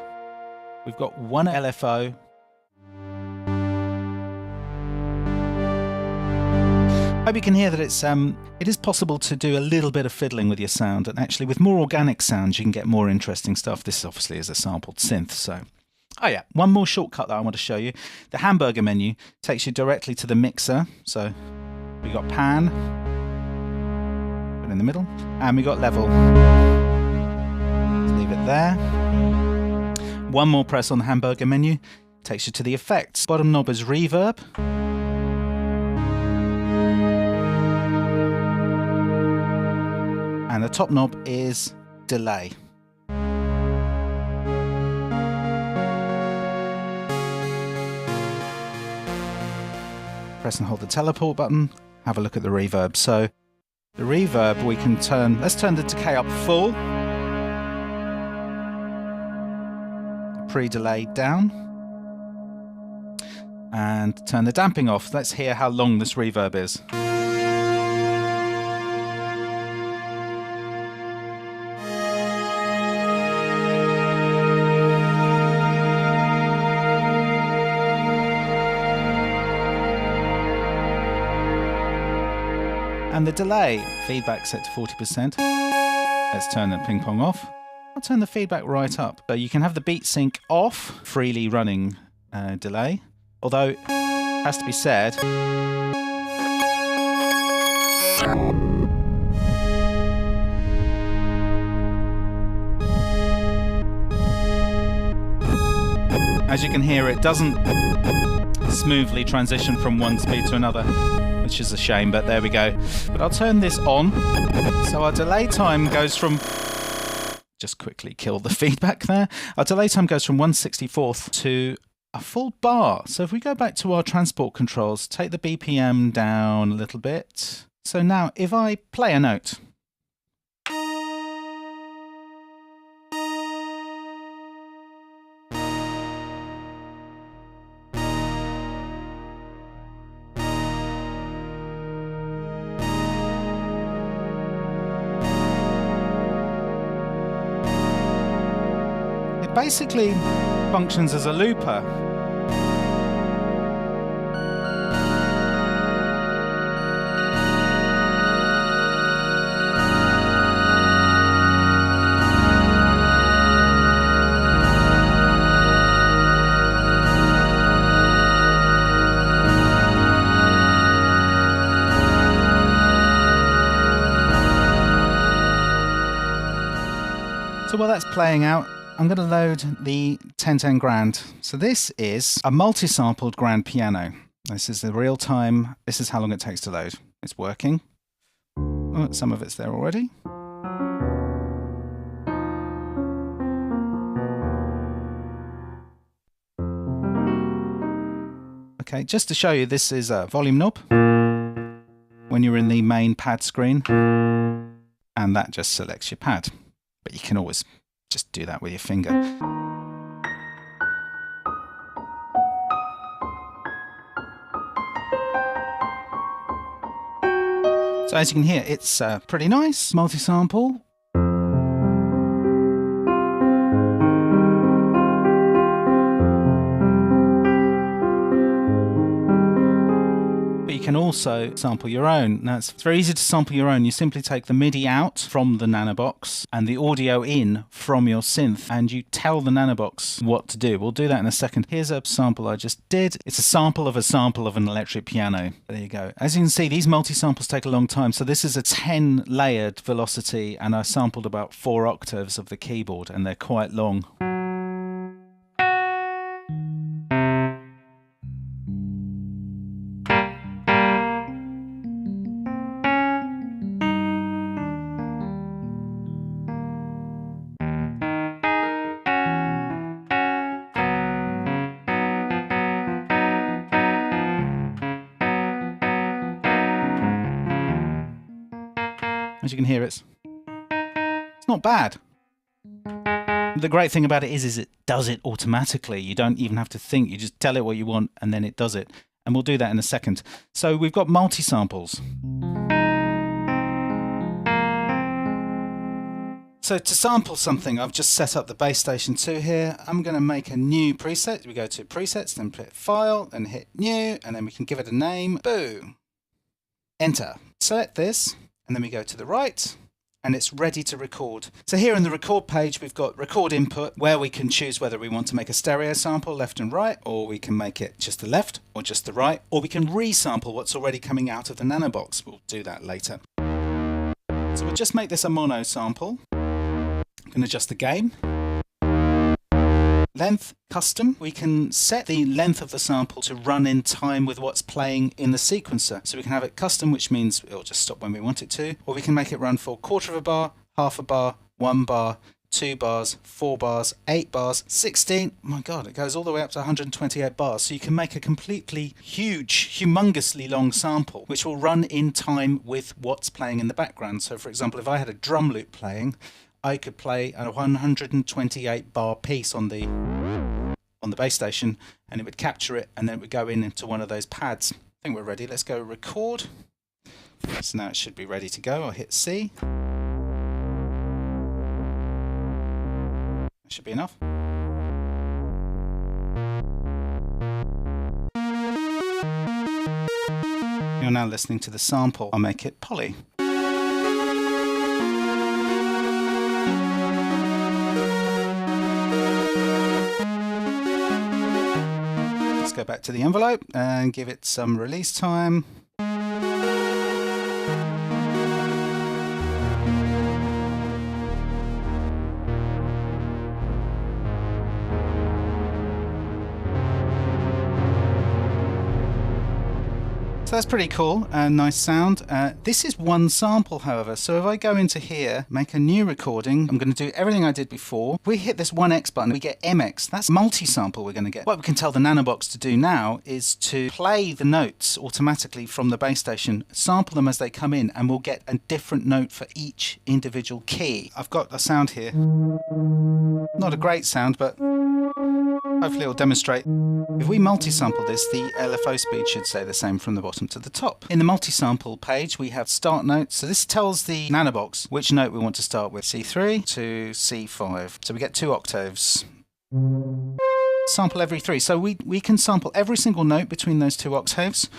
we've got one LFO. Hope you can hear that it is possible to do a little bit of fiddling with your sound, and actually with more organic sounds you can get more interesting stuff. This obviously is a sampled synth, so... Oh yeah, one more shortcut that I want to show you. The hamburger menu takes you directly to the mixer. So we got pan, put it in the middle, and we got level. Let's leave it there. One more press on the hamburger menu takes you to the effects. Bottom knob is reverb. And the top knob is delay. Press and hold the teleport button, have a look at the reverb. So the reverb we can turn, let's turn the decay up full. Pre-delay down. And turn the damping off. Let's hear how long this reverb is. And the delay, feedback set to 40%. Let's turn the ping pong off. I'll turn the feedback right up. So you can have the beat sync off, freely running delay. Although, it has to be said, as you can hear, it doesn't smoothly transition from one speed to another, which is a shame, but there we go. But I'll turn this on. So our delay time goes from... Just quickly kill the feedback there. Our delay time goes from 1/64th to a full bar. So if we go back to our transport controls, take the BPM down a little bit. So now if I play a note, basically functions as a looper. So while that's playing out, I'm going to load the 1010 Grand. So this is a multi-sampled grand piano. This is the real time. This is how long it takes to load. It's working. Oh, some of it's there already. Okay, just to show you, this is a volume knob when you're in the main pad screen, and that just selects your pad. But you can always just do that with your finger. So as you can hear, it's pretty nice, multi-sample. You can also sample your own. Now it's very easy to sample your own. You simply take the MIDI out from the nanobox and the audio in from your synth, and you tell the nanobox what to do. We'll do that in a second. Here's a sample I just did. It's a sample of an electric piano. There you go. As you can see, these multi-samples take a long time. So this is a 10 layered velocity, and I sampled about 4 octaves of the keyboard, and they're quite long. As you can hear, it's not bad. The great thing about it is it does it automatically. You don't even have to think. You just tell it what you want and then it does it. And we'll do that in a second. So we've got multi-samples. So to sample something, I've just set up the Bass Station 2 here. I'm going to make a new preset. We go to Presets, then hit File, and hit New, and then we can give it a name. Boo! Enter. Select this. And then we go to the right, and it's ready to record. So here in the record page, we've got record input, where we can choose whether we want to make a stereo sample, left and right, or we can make it just the left or just the right, or we can resample what's already coming out of the nanobox. We'll do that later. So we'll just make this a mono sample. I'm going to adjust the gain. Length, custom. We can set the length of the sample to run in time with what's playing in the sequencer. So we can have it custom, which means it'll just stop when we want it to. Or we can make it run for 1/4 of a bar, 1/2 a bar, 1 bar, 2 bars, 4 bars, 8 bars, 16. Oh my God, it goes all the way up to 128 bars. So you can make a completely huge, humongously long sample, which will run in time with what's playing in the background. So for example, if I had a drum loop playing, I could play a 128 bar piece on the Bass Station, and it would capture it, and then it would go into one of those pads. I think we're ready. Let's go record. So now it should be ready to go. I'll hit C. That should be enough. You're now listening to the sample. I'll make it poly. Go back to the envelope and give it some release time. So that's pretty cool and nice sound. This is one sample, however. So if I go into here, make a new recording, I'm going to do everything I did before. If we hit this 1x button, we get MX. That's multi-sample we're going to get. What we can tell the nanobox to do now is to play the notes automatically from the Bass Station, sample them as they come in, and we'll get a different note for each individual key. I've got a sound here. Not a great sound, but hopefully it'll demonstrate. If we multi-sample this, the LFO speed should stay the same from the bottom to the top. In the multi-sample page, we have start notes. So this tells the nanobox which note we want to start with, C3 to C5. So we get 2 octaves. Sample every 3. So we can sample every single note between those 2 octaves.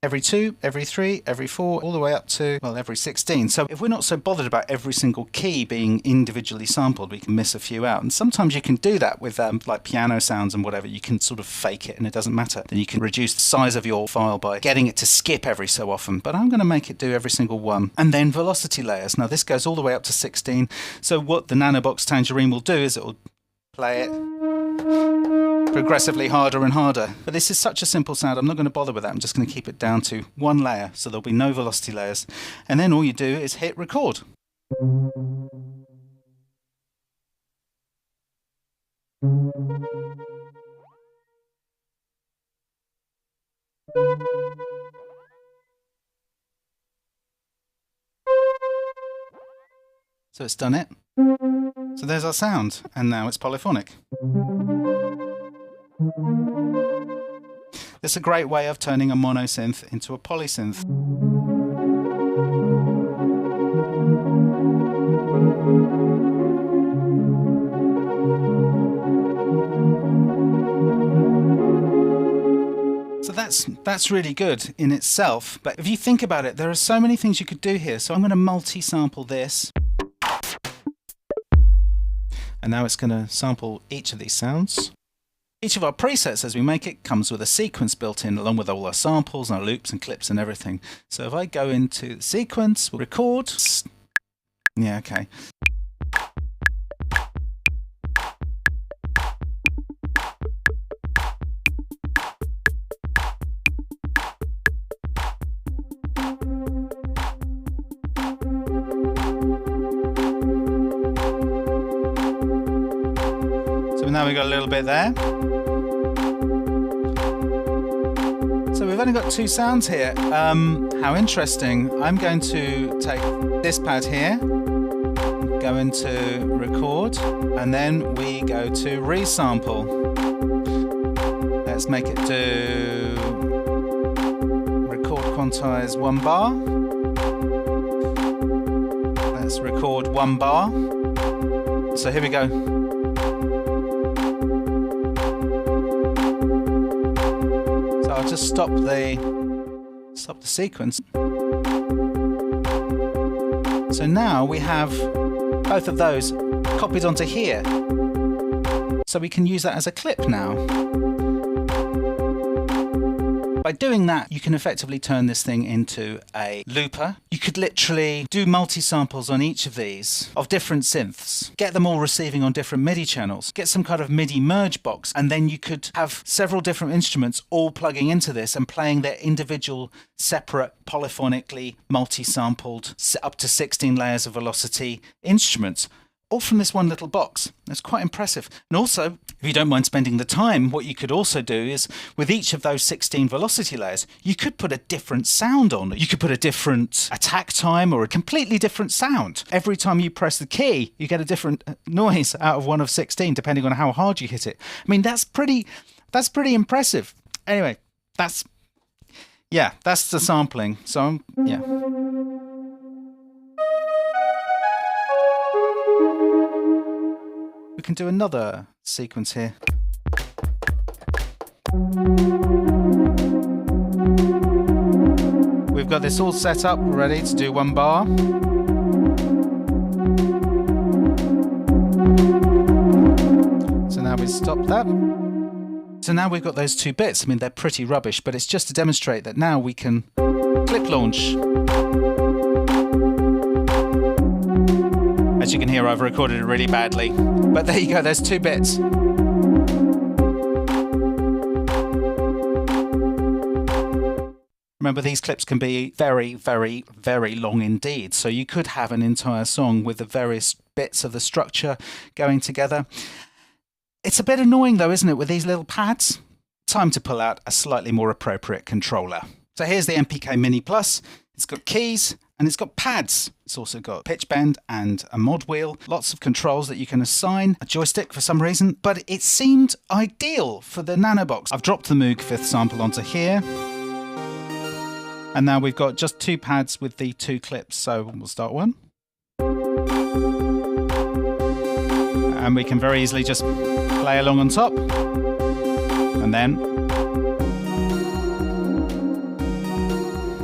Every 2, every 3, every 4, all the way up to, well, every 16. So if we're not so bothered about every single key being individually sampled, we can miss a few out. And sometimes you can do that with like piano sounds and whatever. You can sort of fake it and it doesn't matter. Then you can reduce the size of your file by getting it to skip every so often. But I'm going to make it do every single one. And then velocity layers. Now this goes all the way up to 16. So what the nanobox Tangerine will do is it will play it progressively harder and harder. But this is such a simple sound, I'm not going to bother with that. I'm just going to keep it down to 1 layer, so there'll be no velocity layers. And then all you do is hit record. So it's done it. So there's our sound, and now it's polyphonic. This is a great way of turning a monosynth into a polysynth. So that's really good in itself, but if you think about it, there are so many things you could do here. So I'm going to multi-sample this. And now it's going to sample each of these sounds. Each of our presets as we make it comes with a sequence built in along with all our samples, our loops and clips and everything. So if I go into the sequence, we'll record. Yeah, okay. So now we've got a little bit there. So we've only got 2 sounds here. How interesting. I'm going to take this pad here, go into record, and then we go to resample. Let's make it do record quantize 1 bar. Let's record 1 bar. So here we go. I'll just stop the sequence. So now we have both of those copied onto here. So we can use that as a clip now. By doing that, you can effectively turn this thing into a looper. You could literally do multi-samples on each of these of different synths, get them all receiving on different MIDI channels, get some kind of MIDI merge box, and then you could have several different instruments all plugging into this and playing their individual, separate, polyphonically multi-sampled, up to 16 layers of velocity instruments. All from this one little box. That's quite impressive. And also, if you don't mind spending the time, what you could also do is, with each of those 16 velocity layers, you could put a different sound on it. You could put a different attack time or a completely different sound. Every time you press the key, you get a different noise out of one of 16, depending on how hard you hit it. I mean, that's pretty impressive. Anyway, that's the sampling. So, yeah. We can do another sequence here. We've got this all set up, ready to do 1 bar. So now we stop that. So now we've got those 2 bits. I mean, they're pretty rubbish, but it's just to demonstrate that now we can clip launch. As you can hear, I've recorded it really badly. But there you go, there's 2 bits. Remember, these clips can be very, very, very long indeed. So you could have an entire song with the various bits of the structure going together. It's a bit annoying though, isn't it, with these little pads? Time to pull out a slightly more appropriate controller. So here's the MPK Mini Plus. It's got keys and it's got pads. It's also got pitch bend and a mod wheel. Lots of controls that you can assign. A joystick for some reason, but it seemed ideal for the nanobox. I've dropped the Moog 5th sample onto here. And now we've got just 2 pads with the 2 clips. So we'll start one. and we can very easily just play along on top. And then...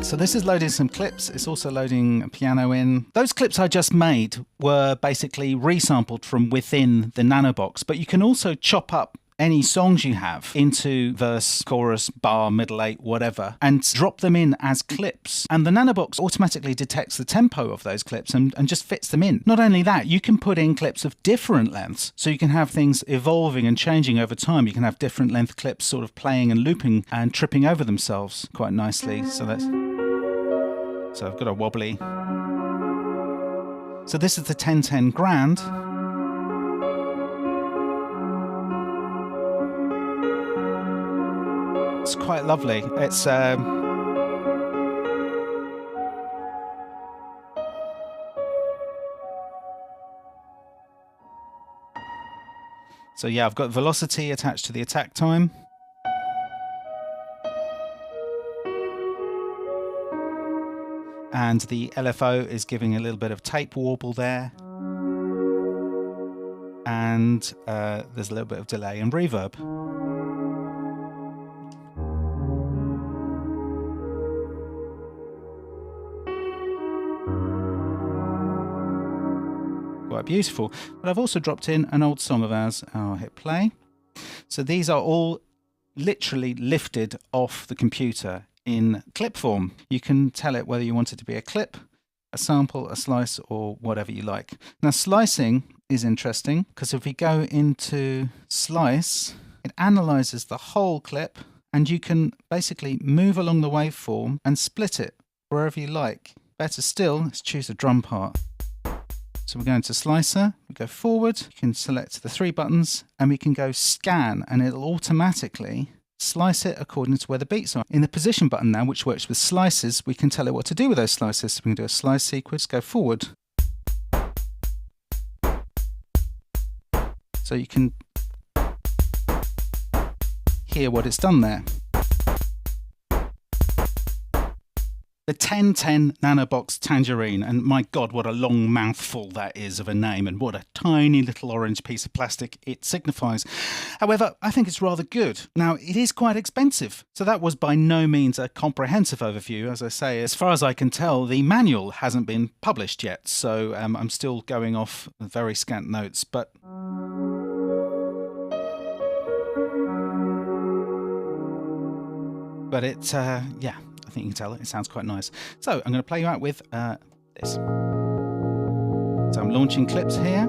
So this is loading some clips. It's also loading a piano in. Those clips I just made were basically resampled from within the nanobox, but you can also chop up any songs you have into verse, chorus, bar, middle eight, whatever, and drop them in as clips. And the nanobox automatically detects the tempo of those clips and just fits them in. Not only that, you can put in clips of different lengths, so you can have things evolving and changing over time. You can have different length clips sort of playing and looping and tripping over themselves quite nicely. So I've got a wobbly. So this is the 1010 Grand. It's quite lovely. It's so yeah, I've got velocity attached to the attack time. And the LFO is giving a little bit of tape warble there. And there's a little bit of delay and reverb. Quite beautiful. But I've also dropped in an old song of ours. I'll hit play. So these are all literally lifted off the computer in clip form. You can tell it whether you want it to be a clip, a sample, a slice, or whatever you like. Now slicing is interesting because if we go into slice, it analyzes the whole clip and you can basically move along the waveform and split it wherever you like. Better still, let's choose the drum part. So we're going to slicer, we go forward, you can select the 3 buttons and we can go scan and it'll automatically slice it according to where the beats are. In the position button now, which works with slices, we can tell it what to do with those slices. So we can do a slice sequence, go forward. So you can hear what it's done there. The 1010 nanobox Tangerine, and my God, what a long mouthful that is of a name, and what a tiny little orange piece of plastic it signifies. However, I think it's rather good. Now, it is quite expensive, so that was by no means a comprehensive overview. As I say, as far as I can tell, the manual hasn't been published yet, so I'm still going off very scant notes, but... But it, yeah. I think you can tell it sounds quite nice. So I'm going to play you out with this. So I'm launching clips here.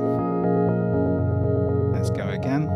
Let's go again.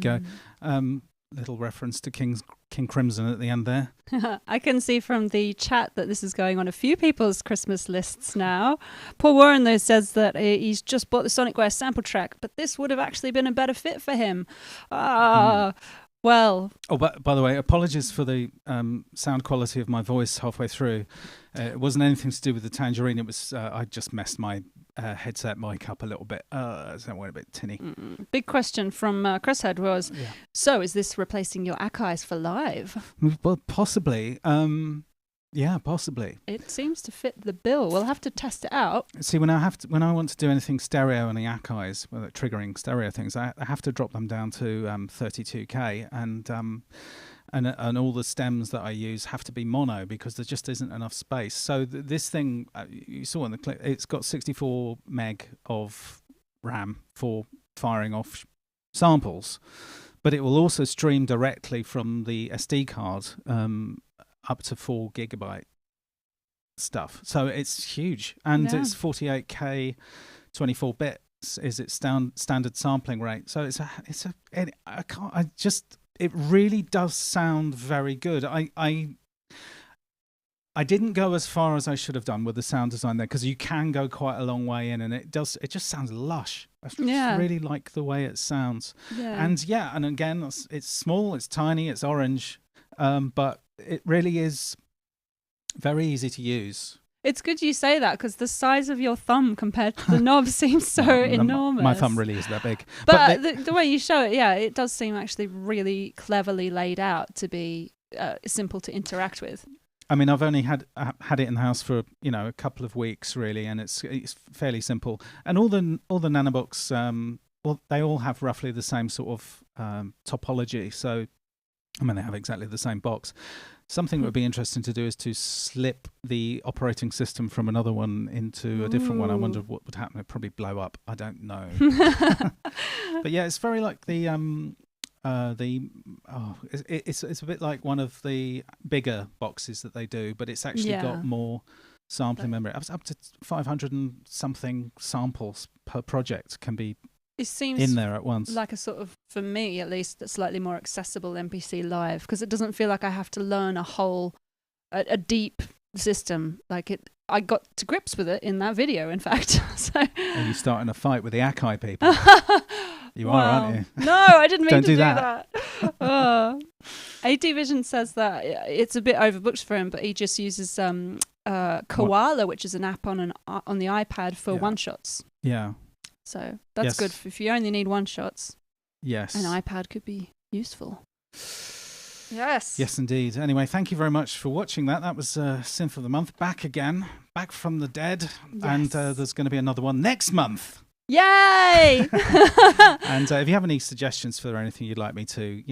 go. Little reference to King Crimson at the end there. I can see from the chat that this is going on a few people's Christmas lists now. Paul Warren, though, says that he's just bought the Sonicware sample track, but this would have actually been a better fit for him. Well. Oh, but by the way, apologies for the sound quality of my voice halfway through. It wasn't anything to do with the Tangerine. It was I just messed my headset mic up a little bit. So it went a bit tinny. Big question from Crosshead was, so is this replacing your Ackeyes for live? Well, possibly. Yeah, possibly. It seems to fit the bill. We'll have to test it out. See, when I want to do anything stereo on the Ackeyes, triggering stereo things, I have to drop them down to 32K, and all the stems that I use have to be mono because there just isn't enough space. So this thing, you saw in the clip, it's got 64 meg of RAM for firing off samples, but it will also stream directly from the SD card up to 4 gigabyte stuff. So it's huge, and it's 48K, 24 bits is its standard sampling rate. So it really does sound very good. I didn't go as far as I should have done with the sound design there, because you can go quite a long way in, and it just sounds lush. I just really like the way it sounds. And again, it's small, it's tiny, it's orange, but it really is very easy to use. It's good you say that, because the size of your thumb compared to the knob seems so enormous. My thumb really is that big. But the way you show it, it does seem actually really cleverly laid out to be simple to interact with. I mean, I've only had it in the house for a couple of weeks really, and it's fairly simple. And all the nanobox, they all have roughly the same sort of topology. So I mean, they have exactly the same box. Something that would be interesting to do is to slip the operating system from another one into a different one. I wonder what would happen. It'd probably blow up. I don't know. But yeah, it's very like it's a bit like one of the bigger boxes that they do, but it's actually got more sampling memory. Up to 500 and something samples per project can be in there at once. Like a sort of, for me at least, a slightly more accessible MPC Live, because it doesn't feel like I have to learn a deep system. I got to grips with it in that video, in fact. So. Are you starting a fight with the Ackeye people? You are, aren't you? No, I didn't mean to do that. AD Vision says that it's a bit overbooked for him, but he just uses Koala, which is an app on the iPad for one-shots. Yeah. So that's good if you only need one-shots. Yes. An iPad could be useful. Yes. Yes, indeed. Anyway, thank you very much for watching that. That was Synth of the Month. Back again. Back from the dead. Yes. And there's going to be another one next month. Yay! And if you have any suggestions for anything you'd like me to,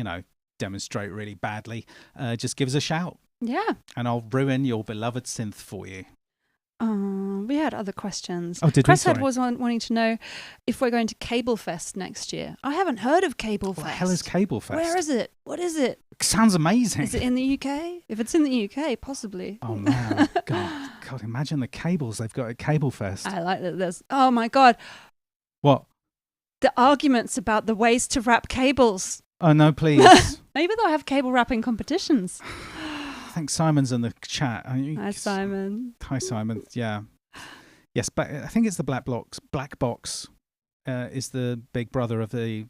demonstrate really badly, just give us a shout. Yeah. And I'll ruin your beloved synth for you. We had other questions. Oh, did Chris we? Had was wanting to know if we're going to Cable Fest next year. I haven't heard of Cable Fest. What the hell is Cable Fest? Where is it? What is it? Sounds amazing. Is it in the UK? If it's in the UK, possibly. Oh, man. God, imagine the cables they've got at Cable Fest. I like that there's... Oh, my God. What? The arguments about the ways to wrap cables. Oh, no, please. Maybe they'll have cable wrapping competitions. I think Simon's in the chat. Hi, Simon. Hi, Simon. Yeah. Yes, but I think it's the Black Box is the big brother of the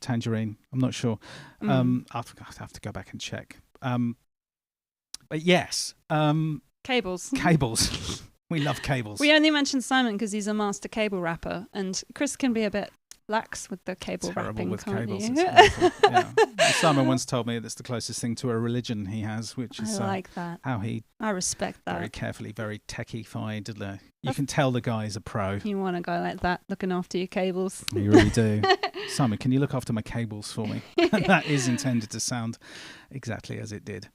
Tangerine. I'm not sure. I'll have to go back and check. But yes. Cables. Cables. We love cables. We only mentioned Simon because he's a master cable wrapper, and Chris can be a bit lax with the cable wrapping. With cables. Yeah. Simon once told me that's the closest thing to a religion he has, which is I like that. How he I respect that. Very carefully, very techie-fied. You can tell the guy's a pro. You want a guy like that looking after your cables. You really do. Simon, can you look after my cables for me? That is intended to sound exactly as it did.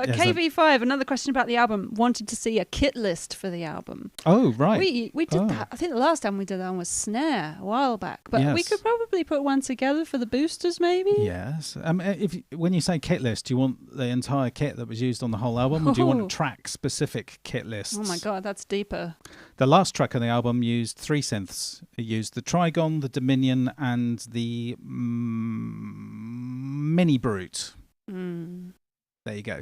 KV5, another question about the album. Wanted to see a kit list for the album. Oh, right. We did that. I think the last time we did that one was Snare a while back. But we could probably put one together for the boosters, maybe. Yes. When you say kit list, do you want the entire kit that was used on the whole album, or do you want track-specific kit lists? Oh my God, that's deeper. The last track on the album used 3 synths. It used the Trigon, the Dominion, and the Mini Brute. There you go.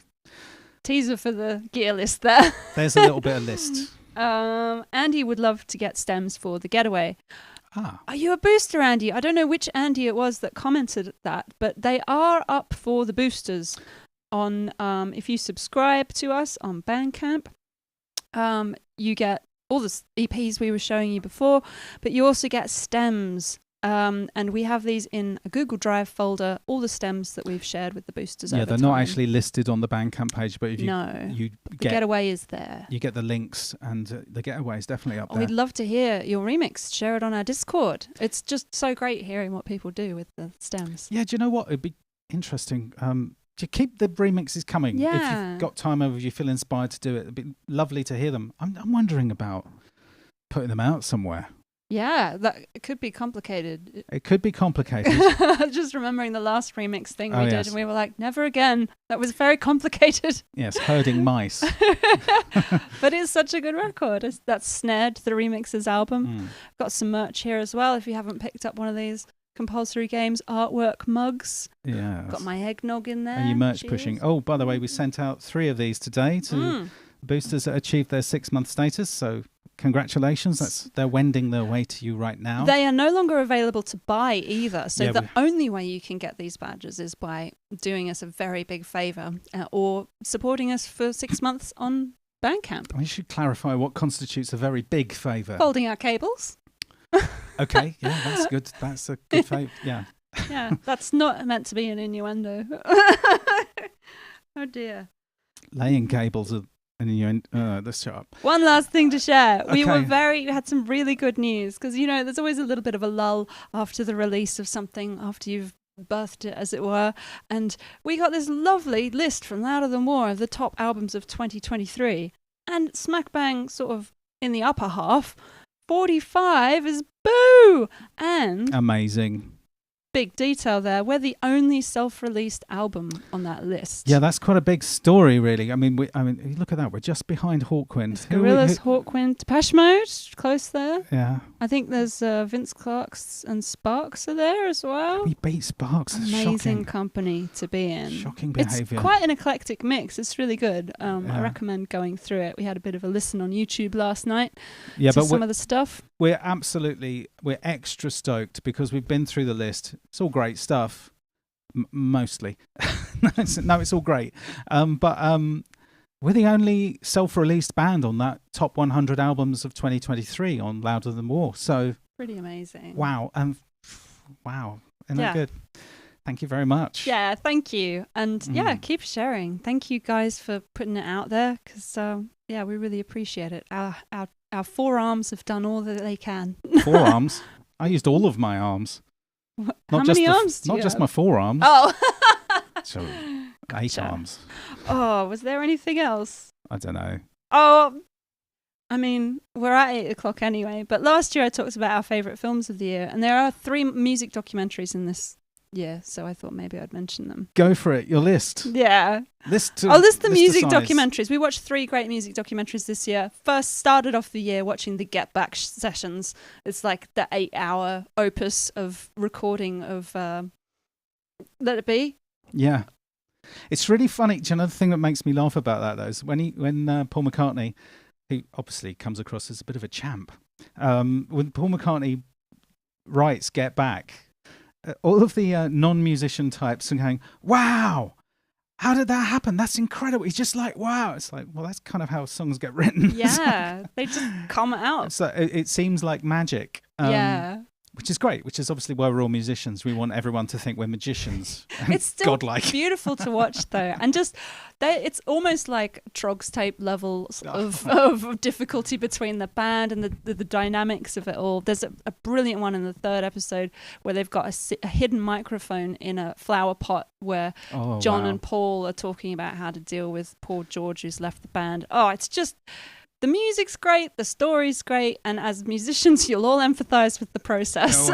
Teaser for the gear list there. There's a little bit of list. Andy would love to get stems for the Getaway. Ah. Are you a booster, Andy? I don't know which Andy it was that commented that, but they are up for the boosters on if you subscribe to us on Bandcamp. You get all the EPs we were showing you before, but you also get stems. And we have these in a Google Drive folder, all the stems that we've shared with the boosters over they're time. not actually listed on the Bandcamp page, but if you the Getaway is there. You get the links, and the Getaway is definitely up there. We'd love to hear your remix. Share it on our Discord. It's just so great hearing what people do with the stems. Yeah, do you know what? It'd be interesting. To keep the remixes coming. Yeah. If you've got time over, if you feel inspired to do it, it'd be lovely to hear them. I'm wondering about putting them out somewhere. Yeah, it could be complicated. It could be complicated. Just remembering the last remix thing we did, and we were like, never again. That was very complicated. Yes, herding mice. But it's such a good record. That's Snared, the Remixes album. Got some merch here as well if you haven't picked up one of these compulsory games artwork mugs. Yeah. Got my eggnog in there. Are you merch pushing? Oh, by the way, we sent out 3 of these today to boosters that achieved their 6-month status, so congratulations. They're wending their way to you right now. They are no longer available to buy either. So the only way you can get these badges is by doing us a very big favour or supporting us for 6 months on Bandcamp. We should clarify what constitutes a very big favour. Folding our cables. Okay, yeah, that's good. That's a good favour, yeah. Yeah, that's not meant to be an innuendo. Oh dear. Laying cables are let's shut up. One last thing to share. Okay. We had some really good news because, there's always a little bit of a lull after the release of something, after you've birthed it, as it were. And we got this lovely list from Louder Than More of the top albums of 2023. And smack bang sort of in the upper half, 45 is Boo! And amazing. Big detail there. We're the only self-released album on that list. Yeah, that's quite a big story, really. I mean, look at that. We're just behind Hawkwind. Gorillaz, Hawkwind, Depeche Mode, close there. Yeah. I think there's Vince Clarke's and Sparks are there as well. We beat Sparks. Amazing shocking company to be in. Shocking behaviour. It's quite an eclectic mix. It's really good. I recommend going through it. We had a bit of a listen on YouTube last night to some of the stuff. We're extra stoked because we've been through the list. It's all great stuff, mostly. No, it's all great. But we're the only self-released band on that top 100 albums of 2023 on Louder Than More. So pretty amazing. Wow. Wow. Isn't that good? Thank you very much. Yeah, thank you. And keep sharing. Thank you guys for putting it out there because, we really appreciate it. Our forearms have done all that they can. Forearms? I used all of my arms. How many arms do you Not just have? my forearms. Oh. So 8 arms. Oh, was there anything else? I don't know. Oh, I mean, we're at 8 o'clock anyway. But last year I talked about our favourite films of the year. And there are 3 music documentaries in this year. So I thought maybe I'd mention them. Go for it. Your list. Yeah. List the music documentaries. We watched 3 great music documentaries this year. First, started off the year watching the Get Back sessions. It's like the 8-hour opus of recording of Let It Be. Yeah. It's really funny. Do you know the thing that makes me laugh about that, though, is when Paul McCartney, who obviously comes across as a bit of a champ, when Paul McCartney writes Get Back, all of the non-musician types are going, wow, how did that happen? That's incredible. He's just like, wow. It's like, well, that's kind of how songs get written. Yeah, they just come out. So it seems like magic. which is great, which is obviously why we're all musicians. We want everyone to think we're magicians. It's still godlike. Beautiful to watch, though. And just, it's almost like Trogs tape levels of difficulty between the band and the dynamics of it all. There's a brilliant one in the third episode where they've got a hidden microphone in a flower pot where John and Paul are talking about how to deal with poor George who's left the band. Oh, it's just... The music's great, the story's great, and as musicians, you'll all empathise with the process.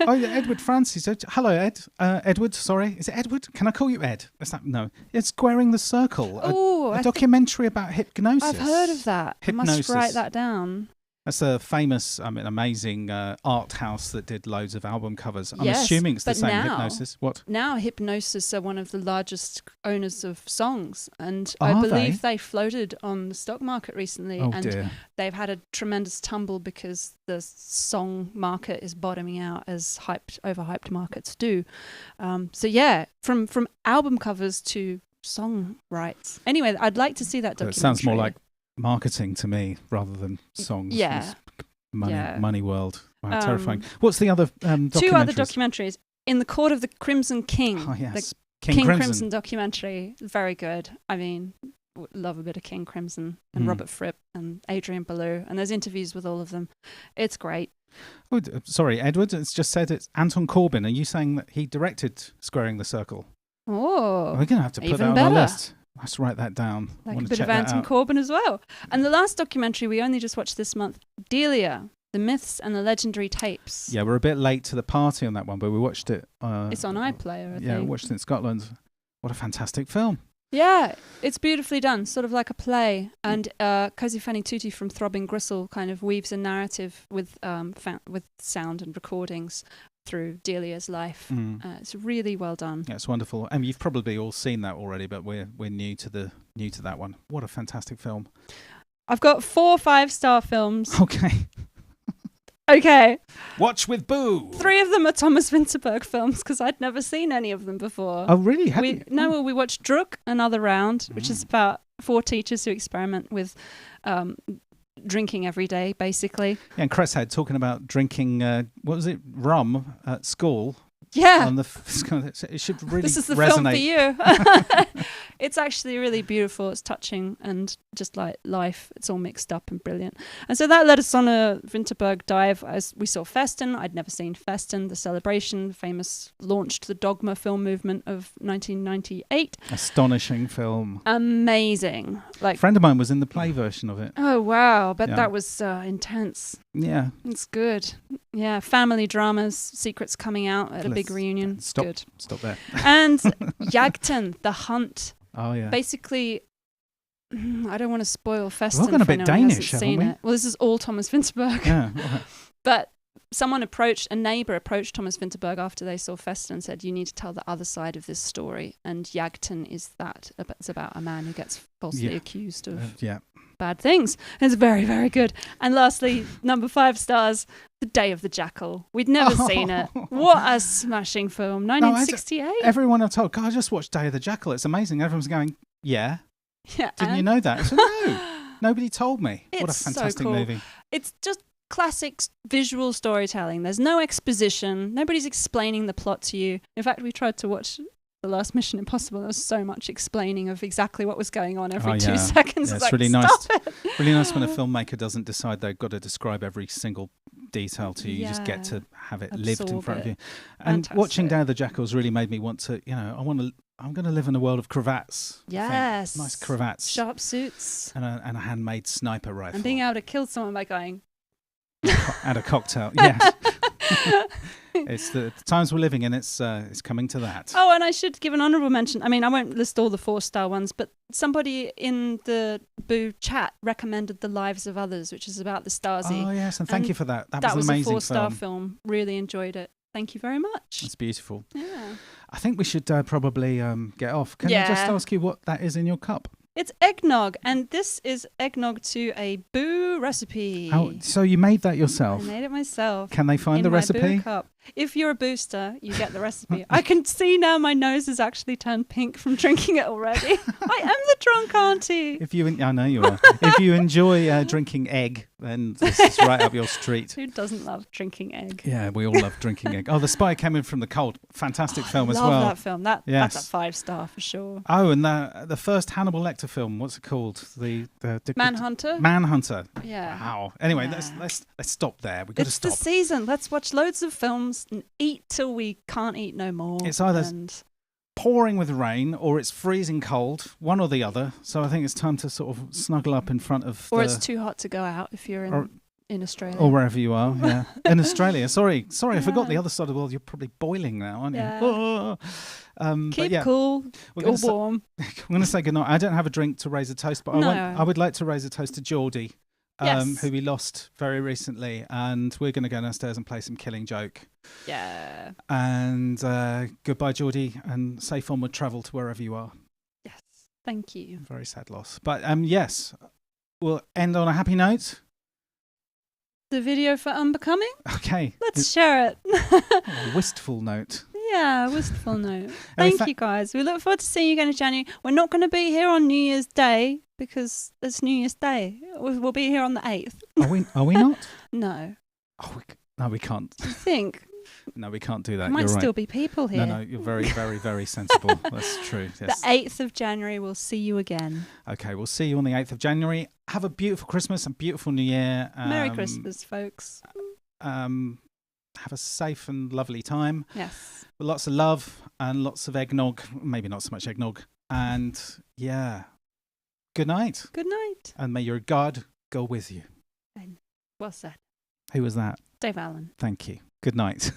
Oh, yeah, Edward Francis. Hello, Ed. Edward, sorry. Is it Edward? Can I call you Ed? Is that no? It's Squaring the Circle. A documentary about hypnosis. I've heard of that. Hypnosis. I must write that down. That's a famous, amazing art house that did loads of album covers. I'm Yes, assuming it's the but same now- Hypnosis. What? Now, Hypnosis are one of the largest owners of songs, and Are I believe they? they floated on the stock market recently, Oh, and dear. they've had a tremendous tumble because the song market is bottoming out as overhyped markets do. So yeah, from album covers to song rights. Anyway, I'd like to see that So documentary. it sounds more like marketing to me rather than songs. Yeah. It's money world. Wow, Um, terrifying. What's the other documentaries? 2 other documentaries. In the Court of the Crimson King. Oh, yes. The King Crimson documentary. Very good. I mean, love a bit of King Crimson and Robert Fripp and Adrian Belew. And there's interviews with all of them. It's great. Oh, sorry, Edward. It's just said it's Anton Corbijn. Are you saying that he directed Squaring the Circle? Oh, We're going to have to put even that on better. our list. Let's write that down. I Like want a to bit check of that Anton out. Corbijn as well. And the last documentary we only just watched this month, Delia, The Myths and the Legendary Tapes. Yeah, we're a bit late to the party on that one, but we watched it. It's on iPlayer, I think. Yeah, we watched it in Scotland. What a fantastic film. Yeah, it's beautifully done, sort of like a play. And Cozy Fanny Tutti from Throbbing Gristle kind of weaves a narrative with sound and recordings through Delia's life. It's really well done. Yeah, it's wonderful. And you've probably all seen that already, but we're new to that one. What a fantastic film. I've got 4 5-star films. Okay. Okay. Watch with Boo. 3 of them are Thomas Vinterberg films because I'd never seen any of them before. Oh, really? Have you? No, we watched Druk, Another Round, which is about 4 teachers who experiment with drinking every day, basically. Yeah, and Chris had talking about drinking, what was it, rum at school. Yeah. It should really This is the resonate. film for you. It's actually really beautiful. It's touching and just like life. It's all mixed up and brilliant. And so that led us on a Vinterberg dive as we saw Festen. I'd never seen Festen. The Celebration, famous, launched the Dogma film movement of 1998. Astonishing film. Amazing. A friend of mine was in the play version of it. Oh, wow. But Yeah. that was intense. Yeah. It's good. Yeah, family dramas, secrets coming out at a big reunion. Stop. Good. Stop there. And Jagten, The Hunt. Oh, yeah. Basically, I don't want to spoil Festen. We've all gone a for bit anyone who Danish, hasn't haven't seen we? it. Well, this is all Thomas Vinterberg. Yeah. all right. But a neighbour approached Thomas Vinterberg after they saw Festen and said, you need to tell the other side of this story. And Jagten is that. It's about a man who gets falsely accused of Yeah. bad things. It's very, very good. And lastly, number 5 stars, The Day of the Jackal. We'd never seen it. What a smashing film. 1968. Everyone I've told, God, I just watched Day of the Jackal. It's amazing. Everyone's going, yeah. Yeah, Didn't you know that? I said, no. Nobody told me. What a It's so fantastic cool. movie. It's just classic visual storytelling. There's no exposition. Nobody's explaining the plot to you. In fact, we tried to watch The Last Mission Impossible. There was so much explaining of exactly what was going on every 2 seconds. Yeah, It's it's like, really nice. stop it. Really nice when a filmmaker doesn't decide they've got to describe every single detail to you. You just get to have it lived in Absorb front of it. you. And watching Fantastic. Day of the Jackals really made me want to, I'm going to live in a world of cravats. I think. Yes. Nice cravats. Sharp suits. And a handmade sniper rifle. And being able to kill someone by going, And a cocktail. Yes. It's the times we're living in. It's coming to that. oh, and I should give an honourable mention. I mean, I won't list all the 4-star ones, but somebody in the Boo chat recommended The Lives of Others, which is about the Stasi. Oh, yes. And thank And you for that. That that was was an a amazing 4-star film. film. Really enjoyed it. Thank you very much. It's beautiful. Yeah. I think we should probably get off. Can I just Yeah. ask you what that is in your cup? It's eggnog, and this is eggnog to a Boo recipe. So you made that I yourself? made it myself. Can they find in the my recipe? Boo cup. If you're a booster, you get the recipe. I can see now my nose has actually turned pink from drinking it already. I am the drunk auntie. I know you are. If you enjoy drinking egg, then this is right up your street. Who doesn't love drinking egg? Yeah, we all love drinking egg. Oh, The Spy Came In From the Cold. Fantastic film as well. I love that film. That's a 5-star for sure. Oh, and the first Hannibal Lecter film. What's it called? The Manhunter. Manhunter. Yeah. Wow. Anyway, Yeah. let's stop there. We've got to stop. It's the season. Let's watch loads of films and eat till we can't eat no more. It's either pouring with rain or it's freezing cold, one or the other. So I think it's time to sort of snuggle up in front of or it's too hot to go out if you're in Australia. Or wherever you are, yeah. In Australia. Sorry, I forgot the other side of the world. You're probably boiling now, aren't you? Yeah. Keep but cool or warm. I'm going to say goodnight. I don't have a drink to raise a toast, but I would like to raise a toast to Geordie, who we lost very recently, and we're going to go downstairs and play some Killing Joke. Yeah. And goodbye, Geordie, and safe onward travel to wherever you are. Yes, thank you. Very sad loss. But yes, we'll end on a happy note. The video for Unbecoming? Okay. Let's share it. A wistful note. Yeah, wistful note. Thank you, guys. We look forward to seeing you again in January. We're not going to be here on New Year's Day because it's New Year's Day. We'll be here on the 8th. Are we not? No. Oh, no, we can't. Do you think? No, we can't do that. There might you're still right. be people here. No, you're very, very, very sensible. That's true. Yes. The 8th of January, we'll see you again. Okay, we'll see you on the 8th of January. Have a beautiful Christmas and beautiful New Year. Merry Christmas, folks. Have a safe and lovely time. Yes. With lots of love and lots of eggnog. Maybe not so much eggnog. And yeah, good night. Good night. And may your God go with you. Well said. Who was that? Dave Allen. Thank you. Good night.